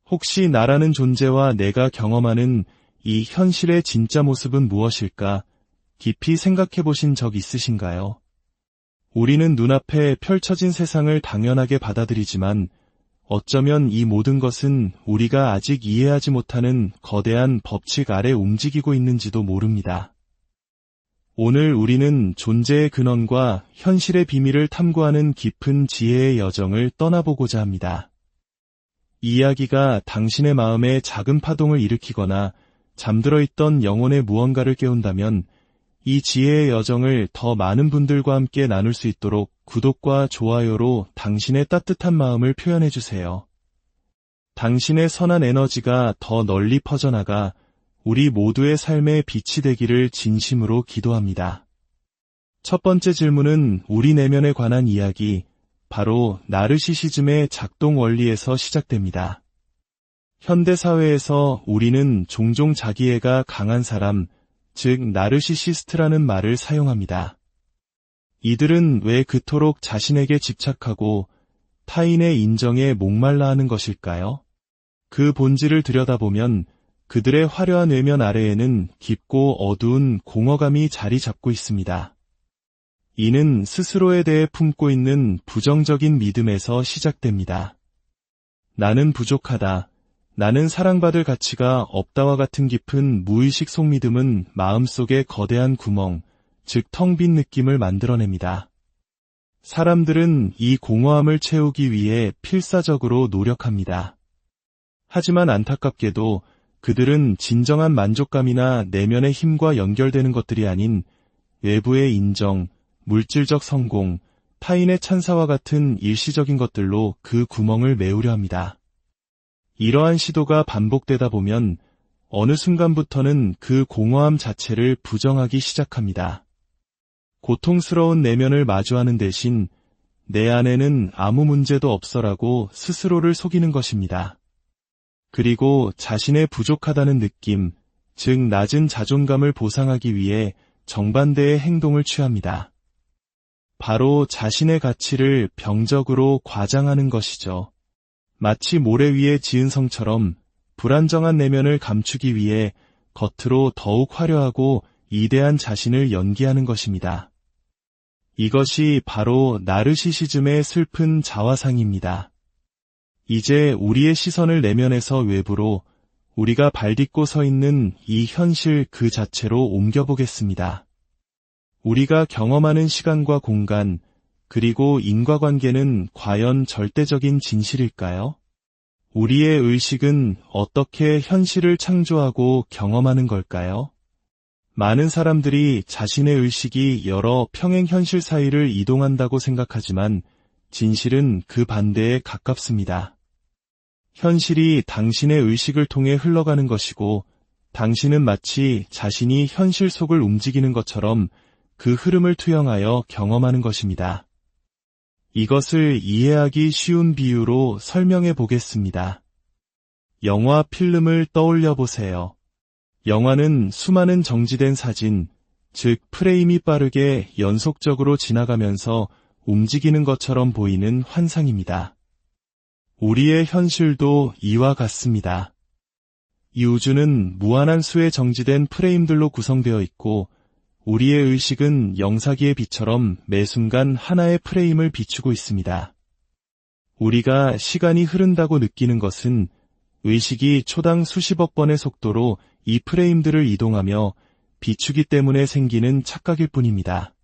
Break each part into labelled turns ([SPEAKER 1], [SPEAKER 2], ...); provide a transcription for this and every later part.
[SPEAKER 1] 혹시 나라는 존재와 내가 경험하는 이 현실의 진짜 모습은 무엇일까? 깊이 생각해 보신 적 있으신가요? 우리는 눈앞에 펼쳐진 세상을 당연하게 받아들이지만 어쩌면 이 모든 것은 우리가 아직 이해하지 못하는 거대한 법칙 아래 움직이고 있는지도 모릅니다. 오늘 우리는 존재의 근원과 현실의 비밀을 탐구하는 깊은 지혜의 여정을 떠나보고자 합니다. 이 이야기가 당신의 마음에 작은 파동을 일으키거나 잠들어 있던 영혼의 무언가를 깨운다면 이 지혜의 여정을 더 많은 분들과 함께 나눌 수 있도록 구독과 좋아요로 당신의 따뜻한 마음을 표현해 주세요. 당신의 선한 에너지가 더 널리 퍼져나가 우리 모두의 삶의 빛이 되기를 진심으로 기도합니다. 첫 번째 질문은 우리 내면에 관한 이야기, 바로 나르시시즘의 작동 원리에서 시작됩니다. 현대사회에서 우리는 종종 자기애가 강한 사람, 즉 나르시시스트라는 말을 사용합니다. 이들은 왜 그토록 자신에게 집착하고 타인의 인정에 목말라 하는 것일까요? 그 본질을 들여다보면 그들의 화려한 외면 아래에는 깊고 어두운 공허감이 자리 잡고 있습니다. 이는 스스로에 대해 품고 있는 부정적인 믿음에서 시작됩니다. 나는 부족하다. 나는 사랑받을 가치가 없다와 같은 깊은 무의식 속믿음은 마음속에 거대한 구멍, 즉 텅 빈 느낌을 만들어냅니다. 사람들은 이 공허함을 채우기 위해 필사적으로 노력합니다. 하지만 안타깝게도 그들은 진정한 만족감이나 내면의 힘과 연결되는 것들이 아닌 외부의 인정, 물질적 성공, 타인의 찬사와 같은 일시적인 것들로 그 구멍을 메우려 합니다. 이러한 시도가 반복되다 보면 어느 순간부터는 그 공허함 자체를 부정하기 시작합니다. 고통스러운 내면을 마주하는 대신 내 안에는 아무 문제도 없어라고 스스로를 속이는 것입니다. 그리고 자신의 부족하다는 느낌, 즉 낮은 자존감을 보상하기 위해 정반대의 행동을 취합니다. 바로 자신의 가치를 병적으로 과장하는 것이죠. 마치 모래 위에 지은 성처럼 불안정한 내면을 감추기 위해 겉으로 더욱 화려하고 이대한 자신을 연기하는 것입니다. 이것이 바로 나르시시즘의 슬픈 자화상입니다. 이제 우리의 시선을 내면에서 외부로 우리가 발딛고 서 있는 이 현실 그 자체로 옮겨보겠습니다. 우리가 경험하는 시간과 공간, 그리고 인과관계는 과연 절대적인 진실일까요? 우리의 의식은 어떻게 현실을 창조하고 경험하는 걸까요? 많은 사람들이 자신의 의식이 여러 평행 현실 사이를 이동한다고 생각하지만 진실은 그 반대에 가깝습니다. 현실이 당신의 의식을 통해 흘러가는 것이고 당신은 마치 자신이 현실 속을 움직이는 것처럼 그 흐름을 투영하여 경험하는 것입니다. 이것을 이해하기 쉬운 비유로 설명해 보겠습니다. 영화 필름을 떠올려 보세요. 영화는 수많은 정지된 사진, 즉 프레임이 빠르게 연속적으로 지나가면서 움직이는 것처럼 보이는 환상입니다. 우리의 현실도 이와 같습니다. 이 우주는 무한한 수의 정지된 프레임들로 구성되어 있고 우리의 의식은 영사기의 빛처럼 매 순간 하나의 프레임을 비추고 있습니다. 우리가 시간이 흐른다고 느끼는 것은 의식이 초당 수십억 번의 속도로 이 프레임들을 이동하며 비추기 때문에 생기는 착각일 뿐입니다.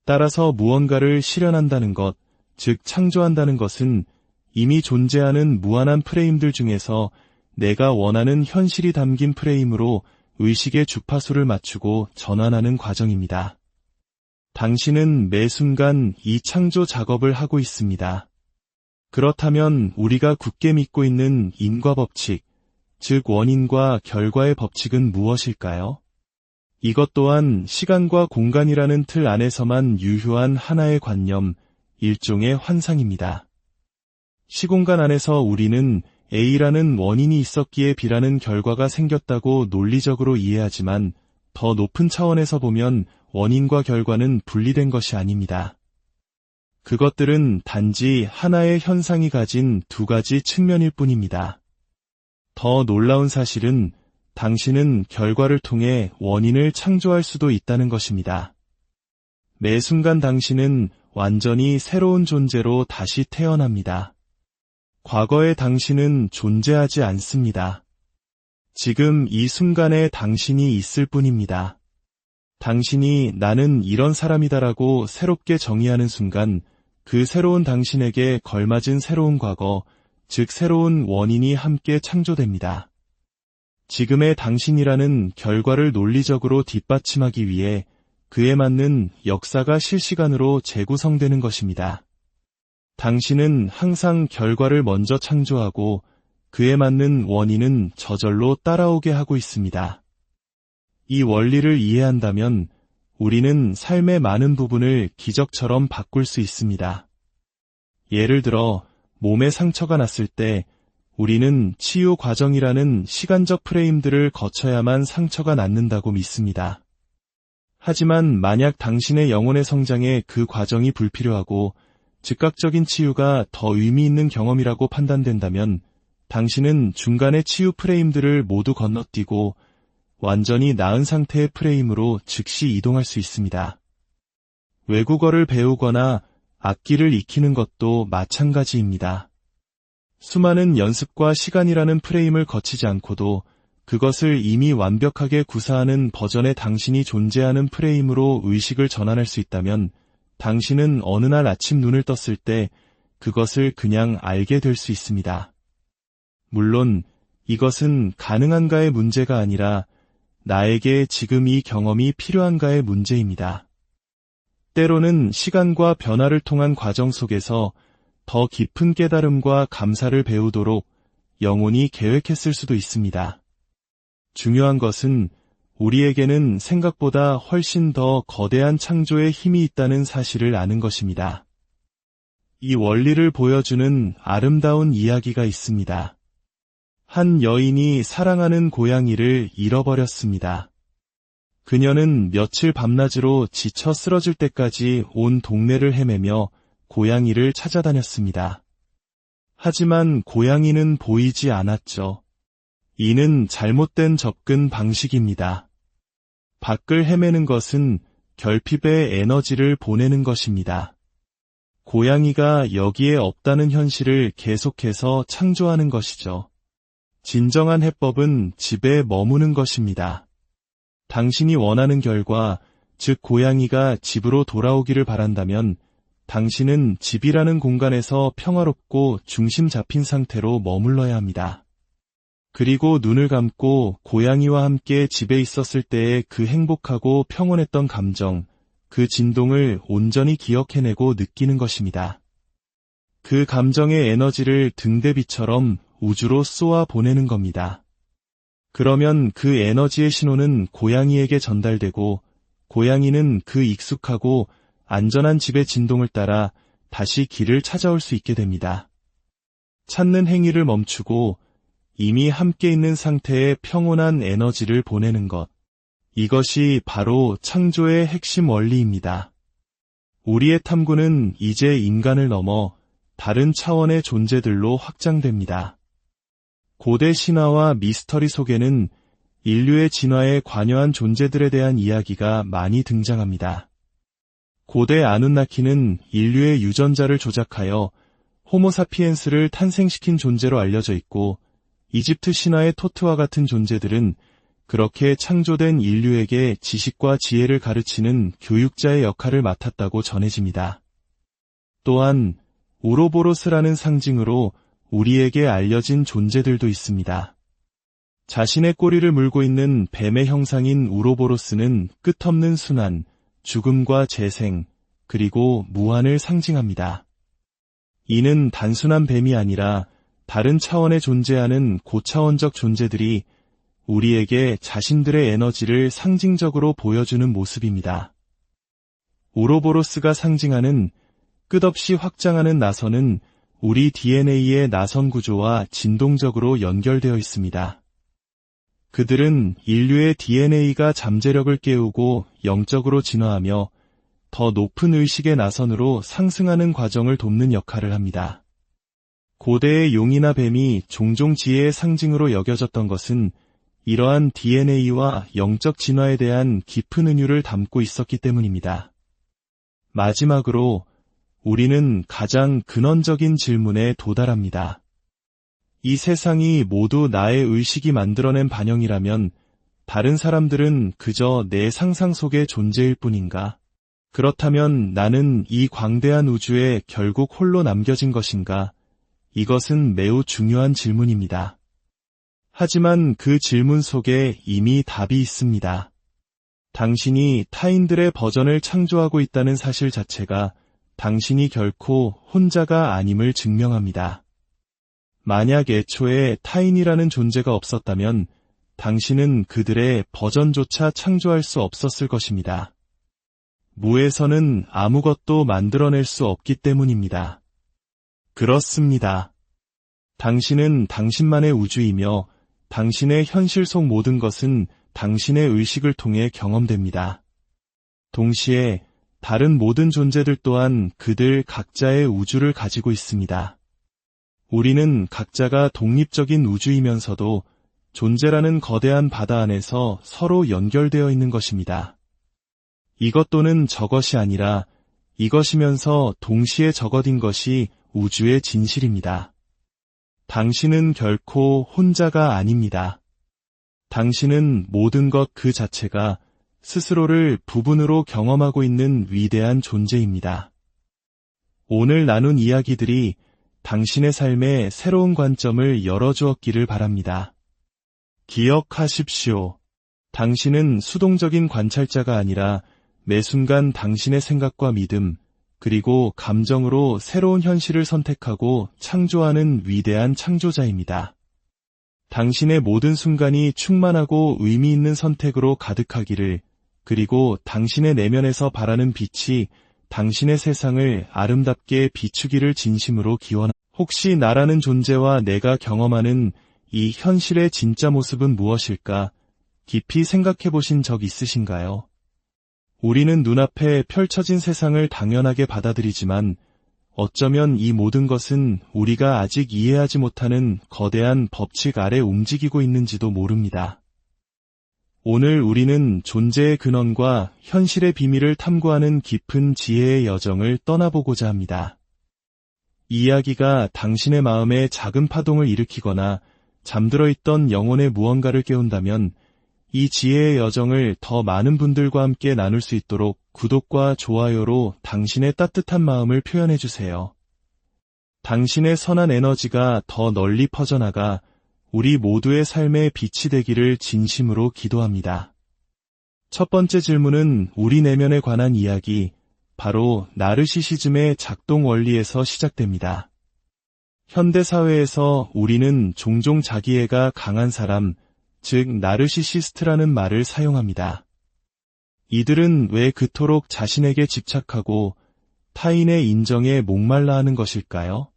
[SPEAKER 1] 따라서 무언가를 실현한다는 것, 즉 창조한다는 것은 이미 존재하는 무한한 프레임들 중에서 내가 원하는 현실이 담긴 프레임으로 의식의 주파수를 맞추고 전환하는 과정입니다. 당신은 매 순간 이 창조 작업을 하고 있습니다. 그렇다면 우리가 굳게 믿고 있는 인과 법칙, 즉 원인과 결과의 법칙은 무엇일까요? 이것 또한 시간과 공간이라는 틀 안에서만 유효한 하나의 관념, 일종의 환상입니다. 시공간 안에서 우리는 A라는 원인이 있었기에 B라는 결과가 생겼다고 논리적으로 이해하지만 더 높은 차원에서 보면 원인과 결과는 분리된 것이 아닙니다. 그것들은 단지 하나의 현상이 가진 두 가지 측면일 뿐입니다. 더 놀라운 사실은 당신은 결과를 통해 원인을 창조할 수도 있다는 것입니다. 매 순간 당신은 완전히 새로운 존재로 다시 태어납니다. 과거의 당신은 존재하지 않습니다. 지금 이 순간에 당신이 있을 뿐입니다. 당신이 나는 이런 사람이다라고 새롭게 정의하는 순간 그 새로운 당신에게 걸맞은 새로운 과거, 즉 새로운 원인이 함께 창조됩니다. 지금의 당신이라는 결과를 논리적으로 뒷받침하기 위해 그에 맞는 역사가 실시간으로 재구성되는 것입니다. 당신은 항상 결과를 먼저 창조하고 그에 맞는 원인은 저절로 따라오게 하고 있습니다. 이 원리를 이해한다면 우리는 삶의 많은 부분을 기적처럼 바꿀 수 있습니다. 예를 들어 몸에 상처가 났을 때 우리는 치유 과정이라는 시간적 프레임들을 거쳐야만 상처가 낫는다고 믿습니다. 하지만 만약 당신의 영혼의 성장에 그 과정이 불필요하고 즉각적인 치유가 더 의미 있는 경험이라고 판단된다면 당신은 중간의 치유 프레임들을 모두 건너뛰고 완전히 나은 상태의 프레임으로 즉시 이동할 수 있습니다. 외국어를 배우거나 악기를 익히는 것도 마찬가지입니다. 수많은 연습과 시간이라는 프레임을 거치지 않고도 그것을 이미 완벽하게 구사하는 버전의 당신이 존재하는 프레임으로 의식을 전환할 수 있다면 당신은 어느 날 아침 눈을 떴을 때 그것을 그냥 알게 될 수 있습니다. 물론 이것은 가능한가의 문제가 아니라 나에게 지금 이 경험이 필요한가의 문제입니다. 때로는 시간과 변화를 통한 과정 속에서 더 깊은 깨달음과 감사를 배우도록 영혼이 계획했을 수도 있습니다. 중요한 것은 우리에게는 생각보다 훨씬 더 거대한 창조의 힘이 있다는 사실을 아는 것입니다. 이 원리를 보여주는 아름다운 이야기가 있습니다. 한 여인이 사랑하는 고양이를 잃어버렸습니다. 그녀는 며칠 밤낮으로 지쳐 쓰러질 때까지 온 동네를 헤매며 고양이를 찾아다녔습니다. 하지만 고양이는 보이지 않았죠. 이는 잘못된 접근 방식입니다. 밖을 헤매는 것은 결핍의 에너지를 보내는 것입니다. 고양이가 여기에 없다는 현실을 계속해서 창조하는 것이죠. 진정한 해법은 집에 머무는 것입니다. 당신이 원하는 결과, 즉 고양이가 집으로 돌아오기를 바란다면 당신은 집이라는 공간에서 평화롭고 중심 잡힌 상태로 머물러야 합니다. 그리고 눈을 감고 고양이와 함께 집에 있었을 때의 그 행복하고 평온했던 감정, 그 진동을 온전히 기억해내고 느끼는 것입니다. 그 감정의 에너지를 등대비처럼 우주로 쏘아 보내는 겁니다. 그러면 그 에너지의 신호는 고양이에게 전달되고 고양이는 그 익숙하고 안전한 집의 진동을 따라 다시 길을 찾아올 수 있게 됩니다. 찾는 행위를 멈추고 이미 함께 있는 상태의 평온한 에너지를 보내는 것. 이것이 바로 창조의 핵심 원리입니다. 우리의 탐구는 이제 인간을 넘어 다른 차원의 존재들로 확장됩니다. 고대 신화와 미스터리 속에는 인류의 진화에 관여한 존재들에 대한 이야기가 많이 등장합니다. 고대 아누나키는 인류의 유전자를 조작하여 호모사피엔스를 탄생시킨 존재로 알려져 있고 이집트 신화의 토트와 같은 존재들은 그렇게 창조된 인류에게 지식과 지혜를 가르치는 교육자의 역할을 맡았다고 전해집니다. 또한 우로보로스라는 상징으로 우리에게 알려진 존재들도 있습니다. 자신의 꼬리를 물고 있는 뱀의 형상인 우로보로스는 끝없는 순환, 죽음과 재생, 그리고 무한을 상징합니다. 이는 단순한 뱀이 아니라 다른 차원에 존재하는 고차원적 존재들이 우리에게 자신들의 에너지를 상징적으로 보여주는 모습입니다. 우로보로스가 상징하는 끝없이 확장하는 나선은 우리 DNA의 나선 구조와 진동적으로 연결되어 있습니다. 그들은 인류의 DNA가 잠재력을 깨우고 영적으로 진화하며 더 높은 의식의 나선으로 상승하는 과정을 돕는 역할을 합니다. 고대의 용이나 뱀이 종종 지혜의 상징으로 여겨졌던 것은 이러한 DNA와 영적 진화에 대한 깊은 은유를 담고 있었기 때문입니다. 마지막으로 우리는 가장 근원적인 질문에 도달합니다. 이 세상이 모두 나의 의식이 만들어낸 반영이라면 다른 사람들은 그저 내 상상 속의 존재일 뿐인가? 그렇다면 나는 이 광대한 우주에 결국 홀로 남겨진 것인가? 이것은 매우 중요한 질문입니다. 하지만 그 질문 속에 이미 답이 있습니다. 당신이 타인들의 버전을 창조하고 있다는 사실 자체가 당신이 결코 혼자가 아님을 증명합니다. 만약 애초에 타인이라는 존재가 없었다면 당신은 그들의 버전조차 창조할 수 없었을 것입니다. 무에서는 아무것도 만들어낼 수 없기 때문입니다. 그렇습니다. 당신은 당신만의 우주이며 당신의 현실 속 모든 것은 당신의 의식을 통해 경험됩니다. 동시에 다른 모든 존재들 또한 그들 각자의 우주를 가지고 있습니다. 우리는 각자가 독립적인 우주이면서도 존재라는 거대한 바다 안에서 서로 연결되어 있는 것입니다. 이것 또는 저것이 아니라 이것이면서 동시에 저것인 것이 우주의 진실입니다. 당신은 결코 혼자가 아닙니다. 당신은 모든 것 그 자체가 스스로를 부분으로 경험하고 있는 위대한 존재입니다. 오늘 나눈 이야기들이 당신의 삶에 새로운 관점을 열어주었기를 바랍니다. 기억하십시오. 당신은 수동적인 관찰자가 아니라 매 순간 당신의 생각과 믿음, 그리고 감정으로 새로운 현실을 선택하고 창조하는 위대한 창조자입니다. 당신의 모든 순간이 충만하고 의미 있는 선택으로 가득하기를, 그리고 당신의 내면에서 바라는 빛이 당신의 세상을 아름답게 비추기를 진심으로 기원합니다. 혹시 나라는 존재와 내가 경험하는 이 현실의 진짜 모습은 무엇일까? 깊이 생각해 보신 적 있으신가요? 우리는 눈앞에 펼쳐진 세상을 당연하게 받아들이지만 어쩌면 이 모든 것은 우리가 아직 이해하지 못하는 거대한 법칙 아래 움직이고 있는지도 모릅니다. 오늘 우리는 존재의 근원과 현실의 비밀을 탐구하는 깊은 지혜의 여정을 떠나보고자 합니다. 이 이야기가 당신의 마음에 작은 파동을 일으키거나 잠들어 있던 영혼의 무언가를 깨운다면 이 지혜의 여정을 더 많은 분들과 함께 나눌 수 있도록 구독과 좋아요로 당신의 따뜻한 마음을 표현해 주세요. 당신의 선한 에너지가 더 널리 퍼져나가 우리 모두의 삶의 빛이 되기를 진심으로 기도합니다. 첫 번째 질문은 우리 내면에 관한 이야기, 바로 나르시시즘의 작동 원리에서 시작됩니다. 현대사회에서 우리는 종종 자기애가 강한 사람, 즉 나르시시스트라는 말을 사용합니다. 이들은 왜 그토록 자신에게 집착하고 타인의 인정에 목말라 하는 것일까요?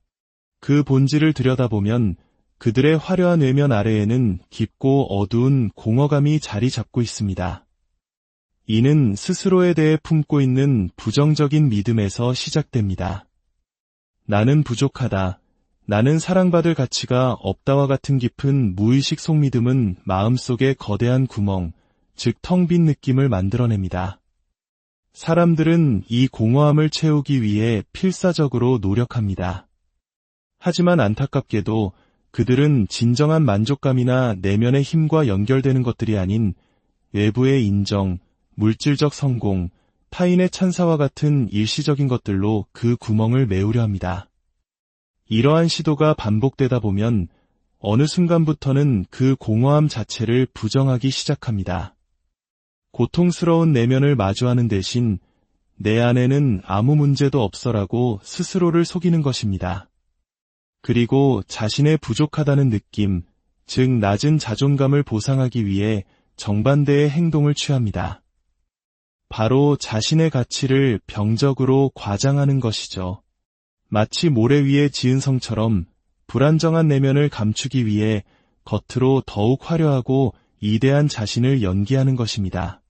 [SPEAKER 1] 그 본질을 들여다보면 그들의 화려한 외면 아래에는 깊고 어두운 공허감이 자리 잡고 있습니다. 이는 스스로에 대해 품고 있는 부정적인 믿음에서 시작됩니다. 나는 부족하다. 나는 사랑받을 가치가 없다와 같은 깊은 무의식 속믿음은 마음속에 거대한 구멍, 즉 텅 빈 느낌을 만들어냅니다. 사람들은 이 공허함을 채우기 위해 필사적으로 노력합니다. 하지만 안타깝게도 그들은 진정한 만족감이나 내면의 힘과 연결되는 것들이 아닌 외부의 인정, 물질적 성공, 타인의 찬사와 같은 일시적인 것들로 그 구멍을 메우려 합니다. 이러한 시도가 반복되다 보면 어느 순간부터는 그 공허함 자체를 부정하기 시작합니다. 고통스러운 내면을 마주하는 대신 내 안에는 아무 문제도 없어라고 스스로를 속이는 것입니다. 그리고 자신의 부족하다는 느낌, 즉 낮은 자존감을 보상하기 위해 정반대의 행동을 취합니다. 바로 자신의 가치를 병적으로 과장하는 것이죠. 마치 모래 위에 지은 성처럼 불안정한 내면을 감추기 위해 겉으로 더욱 화려하고 이대한 자신을 연기하는 것입니다.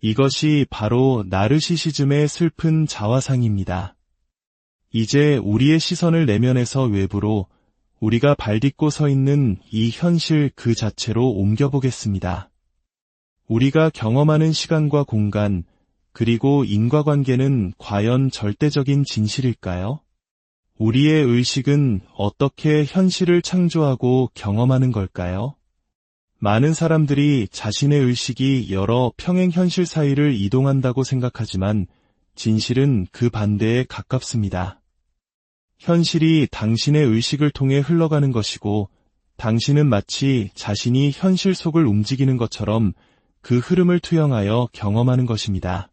[SPEAKER 1] 이것이 바로 나르시시즘의 슬픈 자화상입니다. 이제 우리의 시선을 내면에서 외부로 우리가 발딛고 서 있는 이 현실 그 자체로 옮겨보겠습니다. 우리가 경험하는 시간과 공간, 그리고 인과관계는 과연 절대적인 진실일까요? 우리의 의식은 어떻게 현실을 창조하고 경험하는 걸까요? 많은 사람들이 자신의 의식이 여러 평행 현실 사이를 이동한다고 생각하지만 진실은 그 반대에 가깝습니다. 현실이 당신의 의식을 통해 흘러가는 것이고 당신은 마치 자신이 현실 속을 움직이는 것처럼 그 흐름을 투영하여 경험하는 것입니다.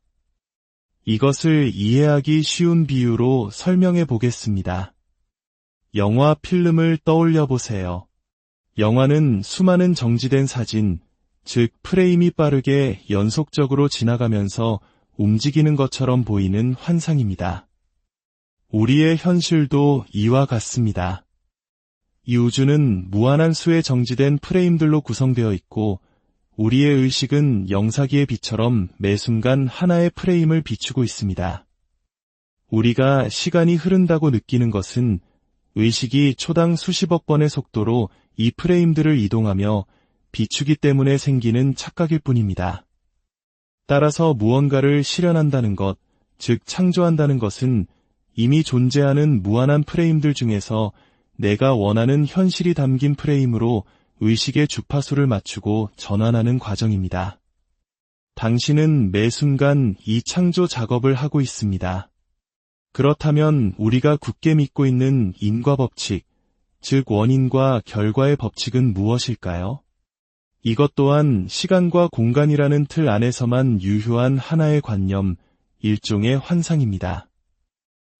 [SPEAKER 1] 이것을 이해하기 쉬운 비유로 설명해 보겠습니다. 영화 필름을 떠올려 보세요. 영화는 수많은 정지된 사진, 즉 프레임이 빠르게 연속적으로 지나가면서 움직이는 것처럼 보이는 환상입니다. 우리의 현실도 이와 같습니다. 이 우주는 무한한 수의 정지된 프레임들로 구성되어 있고 우리의 의식은 영사기의 빛처럼 매 순간 하나의 프레임을 비추고 있습니다. 우리가 시간이 흐른다고 느끼는 것은 의식이 초당 수십억 번의 속도로 이 프레임들을 이동하며 비추기 때문에 생기는 착각일 뿐입니다. 따라서 무언가를 실현한다는 것, 즉 창조한다는 것은 이미 존재하는 무한한 프레임들 중에서 내가 원하는 현실이 담긴 프레임으로 의식의 주파수를 맞추고 전환하는 과정입니다. 당신은 매 순간 이 창조 작업을 하고 있습니다. 그렇다면 우리가 굳게 믿고 있는 인과 법칙, 즉 원인과 결과의 법칙은 무엇일까요? 이것 또한 시간과 공간이라는 틀 안에서만 유효한 하나의 관념, 일종의 환상입니다.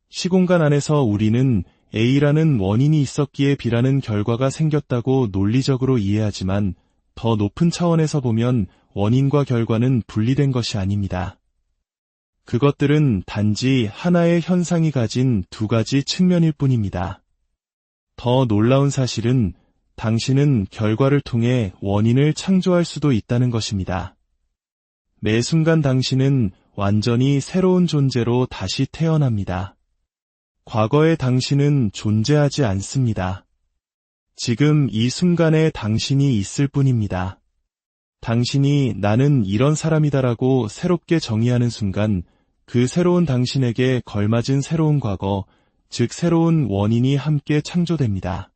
[SPEAKER 1] 시공간 안에서 우리는 A라는 원인이 있었기에 B라는 결과가 생겼다고 논리적으로 이해하지만 더 높은 차원에서 보면 원인과 결과는 분리된 것이 아닙니다. 그것들은 단지 하나의 현상이 가진 두 가지 측면일 뿐입니다. 더 놀라운 사실은 당신은 결과를 통해 원인을 창조할 수도 있다는 것입니다. 매 순간 당신은 완전히 새로운 존재로 다시 태어납니다. 과거의 당신은 존재하지 않습니다. 지금 이 순간에 당신이 있을 뿐입니다. 당신이 나는 이런 사람이다라고 새롭게 정의하는 순간 그 새로운 당신에게 걸맞은 새로운 과거, 즉 새로운 원인이 함께 창조됩니다.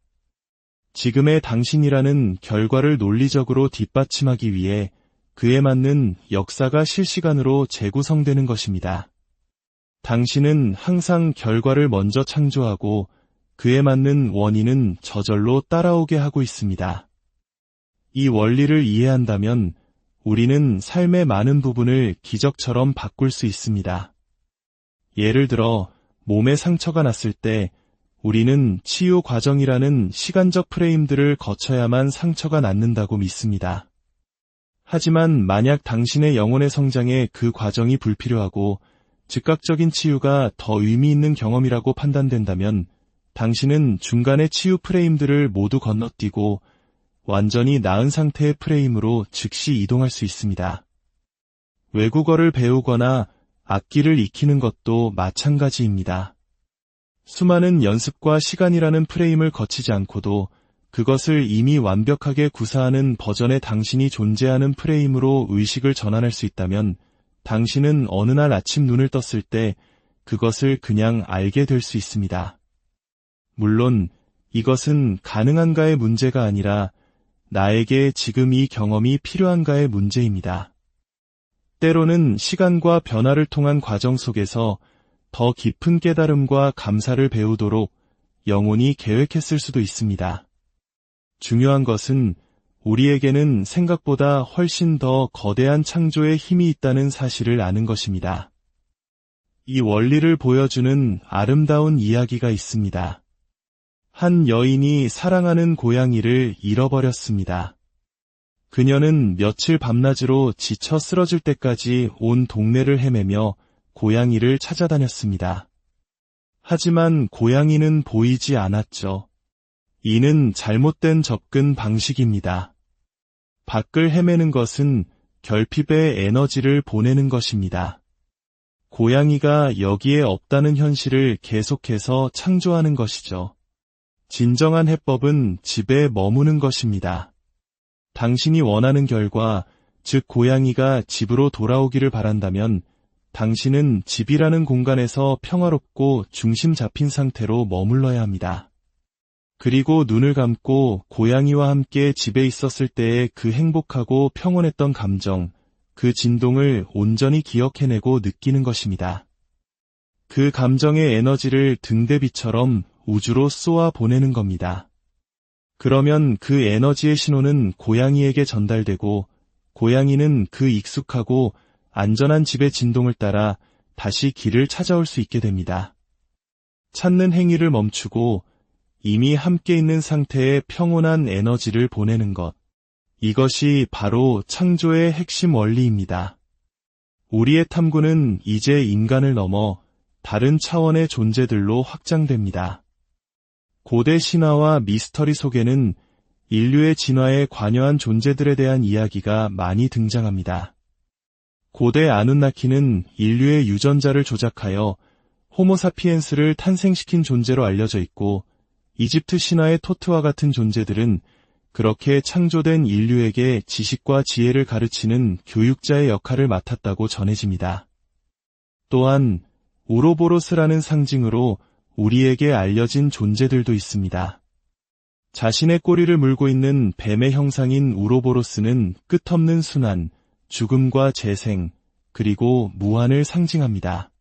[SPEAKER 1] 지금의 당신이라는 결과를 논리적으로 뒷받침하기 위해 그에 맞는 역사가 실시간으로 재구성되는 것입니다. 당신은 항상 결과를 먼저 창조하고 그에 맞는 원인은 저절로 따라오게 하고 있습니다. 이 원리를 이해한다면 우리는 삶의 많은 부분을 기적처럼 바꿀 수 있습니다. 예를 들어 몸에 상처가 났을 때 우리는 치유 과정이라는 시간적 프레임들을 거쳐야만 상처가 낫는다고 믿습니다. 하지만 만약 당신의 영혼의 성장에 그 과정이 불필요하고 즉각적인 치유가 더 의미 있는 경험이라고 판단된다면 당신은 중간의 치유 프레임들을 모두 건너뛰고 완전히 나은 상태의 프레임으로 즉시 이동할 수 있습니다. 외국어를 배우거나 악기를 익히는 것도 마찬가지입니다. 수많은 연습과 시간이라는 프레임을 거치지 않고도 그것을 이미 완벽하게 구사하는 버전의 당신이 존재하는 프레임으로 의식을 전환할 수 있다면 당신은 어느 날 아침 눈을 떴을 때 그것을 그냥 알게 될 수 있습니다. 물론 이것은 가능한가의 문제가 아니라 나에게 지금 이 경험이 필요한가의 문제입니다. 때로는 시간과 변화를 통한 과정 속에서 더 깊은 깨달음과 감사를 배우도록 영혼이 계획했을 수도 있습니다. 중요한 것은 우리에게는 생각보다 훨씬 더 거대한 창조의 힘이 있다는 사실을 아는 것입니다. 이 원리를 보여주는 아름다운 이야기가 있습니다. 한 여인이 사랑하는 고양이를 잃어버렸습니다. 그녀는 며칠 밤낮으로 지쳐 쓰러질 때까지 온 동네를 헤매며 고양이를 찾아다녔습니다. 하지만 고양이는 보이지 않았죠. 이는 잘못된 접근 방식입니다. 밖을 헤매는 것은 결핍의 에너지를 보내는 것입니다. 고양이가 여기에 없다는 현실을 계속해서 창조하는 것이죠. 진정한 해법은 집에 머무는 것입니다. 당신이 원하는 결과, 즉 고양이가 집으로 돌아오기를 바란다면 당신은 집이라는 공간에서 평화롭고 중심 잡힌 상태로 머물러야 합니다. 그리고 눈을 감고 고양이와 함께 집에 있었을 때의 그 행복하고 평온했던 감정, 그 진동을 온전히 기억해내고 느끼는 것입니다. 그 감정의 에너지를 등대비처럼 우주로 쏘아 보내는 겁니다. 그러면 그 에너지의 신호는 고양이에게 전달되고 고양이는 그 익숙하고 안전한 집의 진동을 따라 다시 길을 찾아올 수 있게 됩니다. 찾는 행위를 멈추고 이미 함께 있는 상태의 평온한 에너지를 보내는 것. 이것이 바로 창조의 핵심 원리입니다. 우리의 탐구는 이제 인간을 넘어 다른 차원의 존재들로 확장됩니다. 고대 신화와 미스터리 속에는 인류의 진화에 관여한 존재들에 대한 이야기가 많이 등장합니다. 고대 아누나키는 인류의 유전자를 조작하여 호모사피엔스를 탄생시킨 존재로 알려져 있고, 이집트 신화의 토트와 같은 존재들은 그렇게 창조된 인류에게 지식과 지혜를 가르치는 교육자의 역할을 맡았다고 전해집니다. 또한 우로보로스라는 상징으로 우리에게 알려진 존재들도 있습니다. 자신의 꼬리를 물고 있는 뱀의 형상인 우로보로스는 끝없는 순환, 죽음과 재생, 그리고 무한을 상징합니다.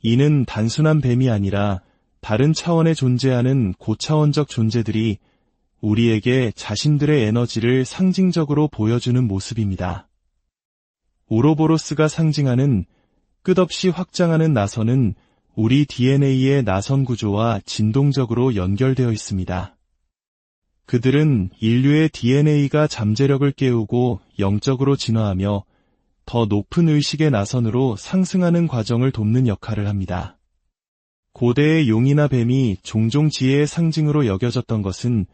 [SPEAKER 1] 이는 단순한 뱀이 아니라 다른 차원에 존재하는 고차원적 존재들이 우리에게 자신들의 에너지를 상징적으로 보여주는 모습입니다. 우로보로스가 상징하는 끝없이 확장하는 나선은 우리 DNA의 나선 구조와 진동적으로 연결되어 있습니다. 그들은 인류의 DNA가 잠재력을 깨우고 영적으로 진화하며 더 높은 의식의 나선으로 상승하는 과정을 돕는 역할을 합니다. 고대의 용이나 뱀이 종종 지혜의 상징으로 여겨졌던 것은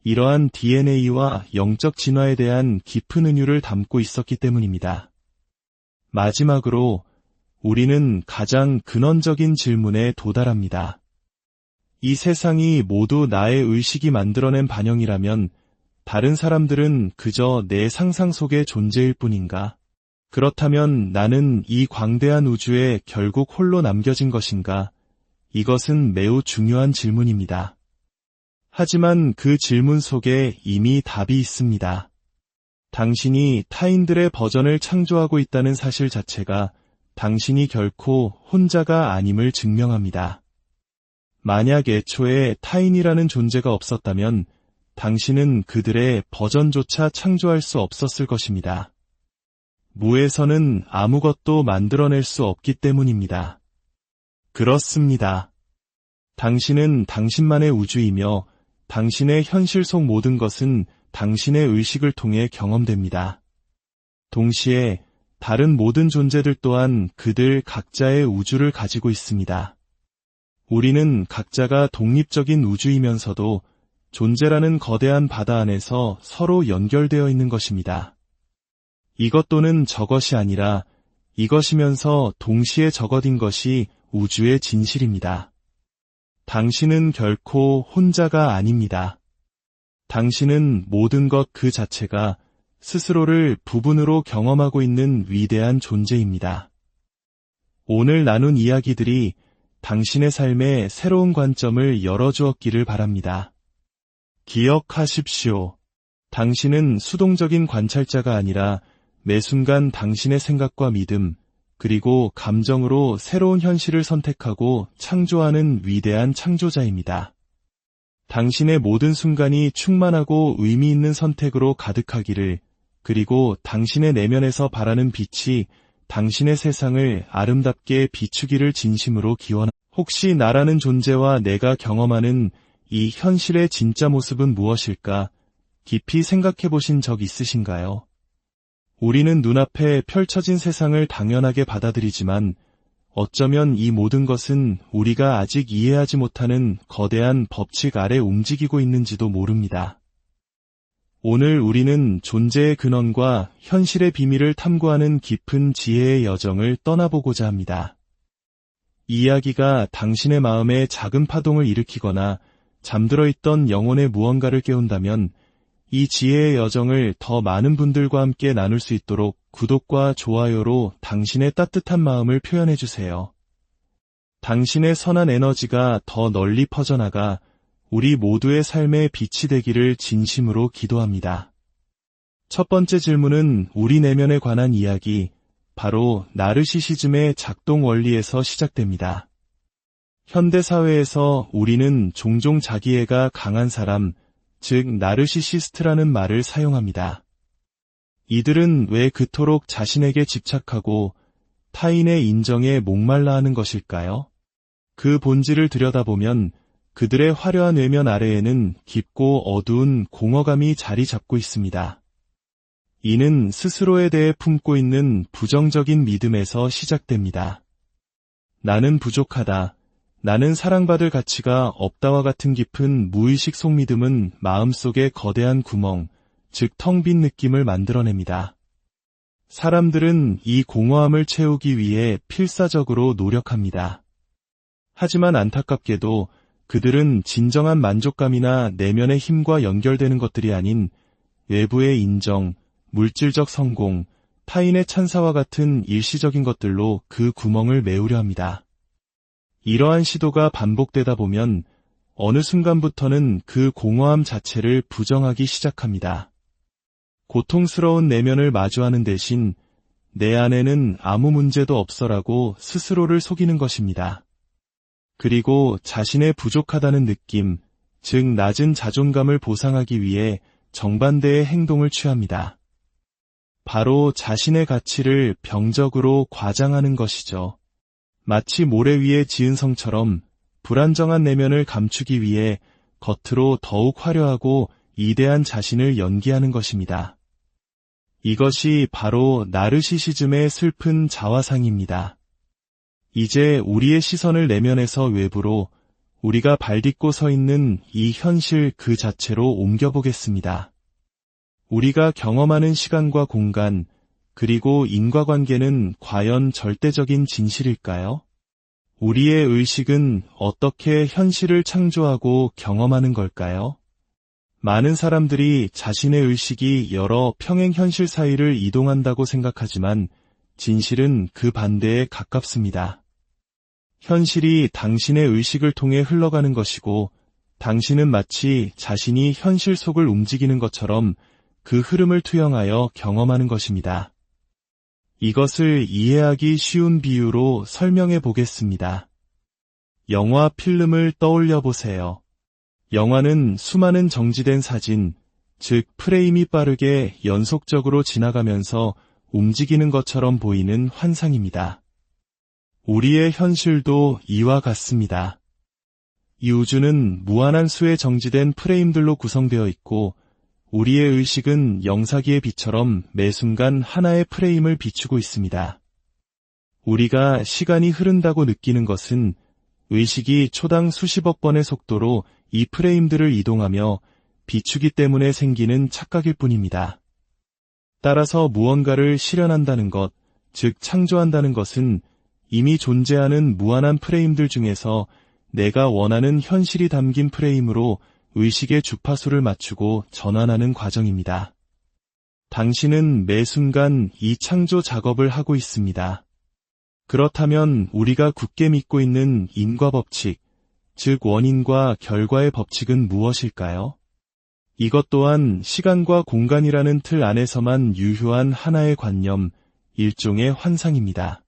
[SPEAKER 1] 이러한 DNA와 영적 진화에 대한 깊은 은유를 담고 있었기 때문입니다. 마지막으로 우리는 가장 근원적인 질문에 도달합니다. 이 세상이 모두 나의 의식이 만들어낸 반영이라면 다른 사람들은 그저 내 상상 속의 존재일 뿐인가? 그렇다면 나는 이 광대한 우주에 결국 홀로 남겨진 것인가? 이것은 매우 중요한 질문입니다. 하지만 그 질문 속에 이미 답이 있습니다. 당신이 타인들의 버전을 창조하고 있다는 사실 자체가 당신이 결코 혼자가 아님을 증명합니다. 만약 애초에 타인이라는 존재가 없었다면 당신은 그들의 버전조차 창조할 수 없었을 것입니다. 무에서는 아무것도 만들어낼 수 없기 때문입니다. 그렇습니다. 당신은 당신만의 우주이며 당신의 현실 속 모든 것은 당신의 의식을 통해 경험됩니다. 동시에 다른 모든 존재들 또한 그들 각자의 우주를 가지고 있습니다. 우리는 각자가 독립적인 우주이면서도 존재라는 거대한 바다 안에서 서로 연결되어 있는 것입니다. 이것 또는 저것이 아니라 이것이면서 동시에 저것인 것이 우주의 진실입니다. 당신은 결코 혼자가 아닙니다. 당신은 모든 것 그 자체가 스스로를 부분으로 경험하고 있는 위대한 존재입니다. 오늘 나눈 이야기들이 당신의 삶에 새로운 관점을 열어주었기를 바랍니다. 기억하십시오. 당신은 수동적인 관찰자가 아니라 매 순간 당신의 생각과 믿음, 그리고 감정으로 새로운 현실을 선택하고 창조하는 위대한 창조자입니다. 당신의 모든 순간이 충만하고 의미 있는 선택으로 가득하기를, 그리고 당신의 내면에서 바라는 빛이 당신의 세상을 아름답게 비추기를 진심으로 기원합니다. 혹시 나라는 존재와 내가 경험하는 이 현실의 진짜 모습은 무엇일까? 깊이 생각해 보신 적 있으신가요? 우리는 눈앞에 펼쳐진 세상을 당연하게 받아들이지만 어쩌면 이 모든 것은 우리가 아직 이해하지 못하는 거대한 법칙 아래 움직이고 있는지도 모릅니다. 오늘 우리는 존재의 근원과 현실의 비밀을 탐구하는 깊은 지혜의 여정을 떠나보고자 합니다. 이 이야기가 당신의 마음에 작은 파동을 일으키거나 잠들어 있던 영혼의 무언가를 깨운다면 이 지혜의 여정을 더 많은 분들과 함께 나눌 수 있도록 구독과 좋아요로 당신의 따뜻한 마음을 표현해 주세요. 당신의 선한 에너지가 더 널리 퍼져나가 우리 모두의 삶의 빛이 되기를 진심으로 기도합니다. 첫 번째 질문은 우리 내면에 관한 이야기, 바로 나르시시즘의 작동 원리에서 시작됩니다. 현대 사회에서 우리는 종종 자기애가 강한 사람, 즉 나르시시스트라는 말을 사용합니다. 이들은 왜 그토록 자신에게 집착하고 타인의 인정에 목말라 하는 것일까요? 그 본질을 들여다보면 그들의 화려한 외면 아래에는 깊고 어두운 공허감이 자리 잡고 있습니다. 이는 스스로에 대해 품고 있는 부정적인 믿음에서 시작됩니다. 나는 부족하다. 나는 사랑받을 가치가 없다와 같은 깊은 무의식 속믿음은 마음속에 거대한 구멍, 즉 텅 빈 느낌을 만들어냅니다. 사람들은 이 공허함을 채우기 위해 필사적으로 노력합니다. 하지만 안타깝게도 그들은 진정한 만족감이나 내면의 힘과 연결되는 것들이 아닌 외부의 인정, 물질적 성공, 타인의 찬사와 같은 일시적인 것들로 그 구멍을 메우려 합니다. 이러한 시도가 반복되다 보면 어느 순간부터는 그 공허함 자체를 부정하기 시작합니다. 고통스러운 내면을 마주하는 대신 내 안에는 아무 문제도 없어라고 스스로를 속이는 것입니다. 그리고 자신의 부족하다는 느낌, 즉 낮은 자존감을 보상하기 위해 정반대의 행동을 취합니다. 바로 자신의 가치를 병적으로 과장하는 것이죠. 마치 모래 위에 지은 성처럼 불안정한 내면을 감추기 위해 겉으로 더욱 화려하고 이대한 자신을 연기하는 것입니다. 이것이 바로 나르시시즘의 슬픈 자화상입니다. 이제 우리의 시선을 내면에서 외부로 우리가 발딛고 서 있는 이 현실 그 자체로 옮겨보겠습니다. 우리가 경험하는 시간과 공간, 그리고 인과관계는 과연 절대적인 진실일까요? 우리의 의식은 어떻게 현실을 창조하고 경험하는 걸까요? 많은 사람들이 자신의 의식이 여러 평행 현실 사이를 이동한다고 생각하지만 진실은 그 반대에 가깝습니다. 현실이 당신의 의식을 통해 흘러가는 것이고 당신은 마치 자신이 현실 속을 움직이는 것처럼 그 흐름을 투영하여 경험하는 것입니다. 이것을 이해하기 쉬운 비유로 설명해 보겠습니다. 영화 필름을 떠올려 보세요. 영화는 수많은 정지된 사진, 즉 프레임이 빠르게 연속적으로 지나가면서 움직이는 것처럼 보이는 환상입니다. 우리의 현실도 이와 같습니다. 이 우주는 무한한 수의 정지된 프레임들로 구성되어 있고 우리의 의식은 영사기의 빛처럼 매 순간 하나의 프레임을 비추고 있습니다. 우리가 시간이 흐른다고 느끼는 것은 의식이 초당 수십억 번의 속도로 이 프레임들을 이동하며 비추기 때문에 생기는 착각일 뿐입니다. 따라서 무언가를 실현한다는 것, 즉 창조한다는 것은 이미 존재하는 무한한 프레임들 중에서 내가 원하는 현실이 담긴 프레임으로 의식의 주파수를 맞추고 전환하는 과정입니다. 당신은 매 순간 이 창조 작업을 하고 있습니다. 그렇다면 우리가 굳게 믿고 있는 인과법칙, 즉 원인과 결과의 법칙은 무엇일까요? 이것 또한 시간과 공간이라는 틀 안에서만 유효한 하나의 관념, 일종의 환상입니다.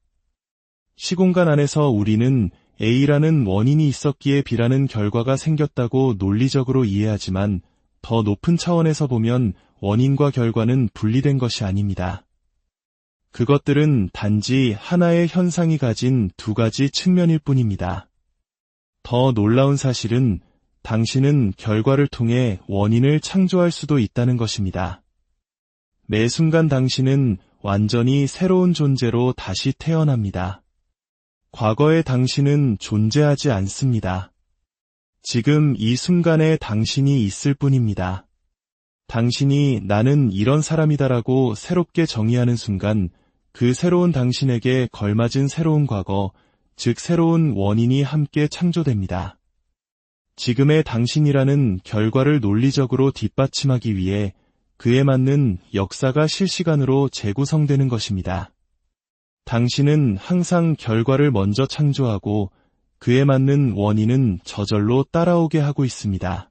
[SPEAKER 1] 시공간 안에서 우리는 A라는 원인이 있었기에 B라는 결과가 생겼다고 논리적으로 이해하지만 더 높은 차원에서 보면 원인과 결과는 분리된 것이 아닙니다. 그것들은 단지 하나의 현상이 가진 두 가지 측면일 뿐입니다. 더 놀라운 사실은 당신은 결과를 통해 원인을 창조할 수도 있다는 것입니다. 매 순간 당신은 완전히 새로운 존재로 다시 태어납니다. 과거의 당신은 존재하지 않습니다. 지금 이 순간에 당신이 있을 뿐입니다. 당신이 나는 이런 사람이다라고 새롭게 정의하는 순간 그 새로운 당신에게 걸맞은 새로운 과거, 즉 새로운 원인이 함께 창조됩니다. 지금의 당신이라는 결과를 논리적으로 뒷받침하기 위해 그에 맞는 역사가 실시간으로 재구성되는 것입니다. 당신은 항상 결과를 먼저 창조하고 그에 맞는 원인은 저절로 따라오게 하고 있습니다.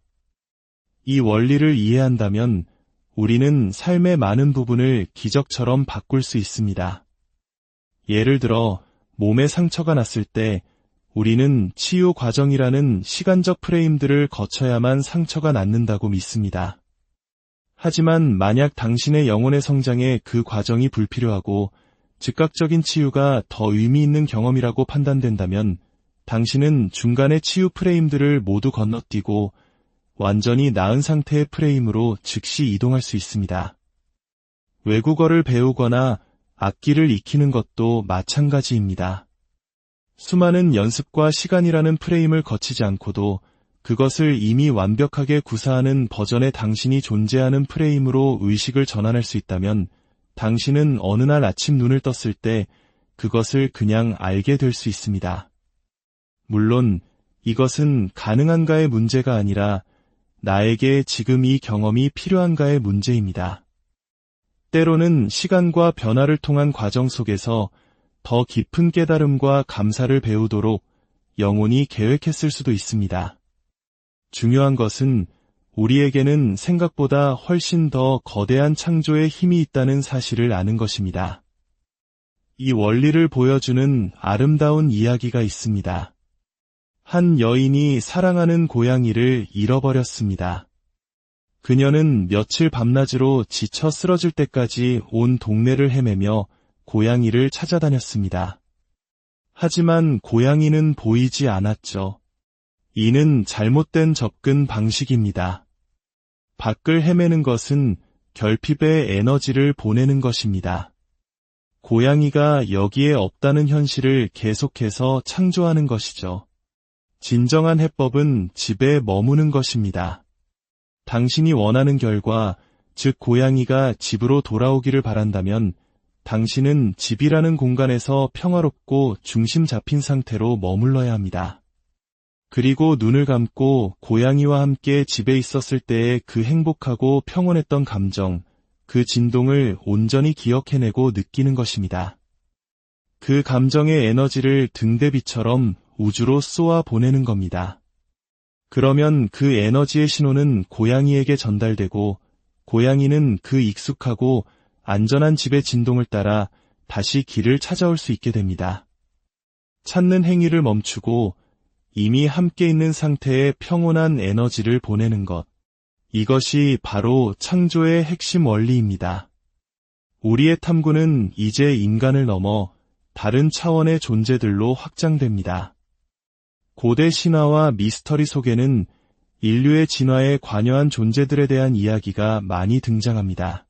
[SPEAKER 1] 이 원리를 이해한다면 우리는 삶의 많은 부분을 기적처럼 바꿀 수 있습니다. 예를 들어 몸에 상처가 났을 때 우리는 치유 과정이라는 시간적 프레임들을 거쳐야만 상처가 낫는다고 믿습니다. 하지만 만약 당신의 영혼의 성장에 그 과정이 불필요하고 즉각적인 치유가 더 의미 있는 경험이라고 판단된다면 당신은 중간의 치유 프레임들을 모두 건너뛰고 완전히 나은 상태의 프레임으로 즉시 이동할 수 있습니다. 외국어를 배우거나 악기를 익히는 것도 마찬가지입니다. 수많은 연습과 시간이라는 프레임을 거치지 않고도 그것을 이미 완벽하게 구사하는 버전의 당신이 존재하는 프레임으로 의식을 전환할 수 있다면 당신은 어느 날 아침 눈을 떴을 때 그것을 그냥 알게 될 수 있습니다. 물론 이것은 가능한가의 문제가 아니라 나에게 지금 이 경험이 필요한가의 문제입니다. 때로는 시간과 변화를 통한 과정 속에서 더 깊은 깨달음과 감사를 배우도록 영혼이 계획했을 수도 있습니다. 중요한 것은 우리에게는 생각보다 훨씬 더 거대한 창조의 힘이 있다는 사실을 아는 것입니다. 이 원리를 보여주는 아름다운 이야기가 있습니다. 한 여인이 사랑하는 고양이를 잃어버렸습니다. 그녀는 며칠 밤낮으로 지쳐 쓰러질 때까지 온 동네를 헤매며 고양이를 찾아다녔습니다. 하지만 고양이는 보이지 않았죠. 이는 잘못된 접근 방식입니다. 밖을 헤매는 것은 결핍의 에너지를 보내는 것입니다. 고양이가 여기에 없다는 현실을 계속해서 창조하는 것이죠. 진정한 해법은 집에 머무는 것입니다. 당신이 원하는 결과, 즉 고양이가 집으로 돌아오기를 바란다면 당신은 집이라는 공간에서 평화롭고 중심 잡힌 상태로 머물러야 합니다. 그리고 눈을 감고 고양이와 함께 집에 있었을 때의 그 행복하고 평온했던 감정, 그 진동을 온전히 기억해내고 느끼는 것입니다. 그 감정의 에너지를 등대비처럼 우주로 쏘아 보내는 겁니다. 그러면 그 에너지의 신호는 고양이에게 전달되고 고양이는 그 익숙하고 안전한 집의 진동을 따라 다시 길을 찾아올 수 있게 됩니다. 찾는 행위를 멈추고 이미 함께 있는 상태의 평온한 에너지를 보내는 것. 이것이 바로 창조의 핵심 원리입니다. 우리의 탐구는 이제 인간을 넘어 다른 차원의 존재들로 확장됩니다. 고대 신화와 미스터리 속에는 인류의 진화에 관여한 존재들에 대한 이야기가 많이 등장합니다.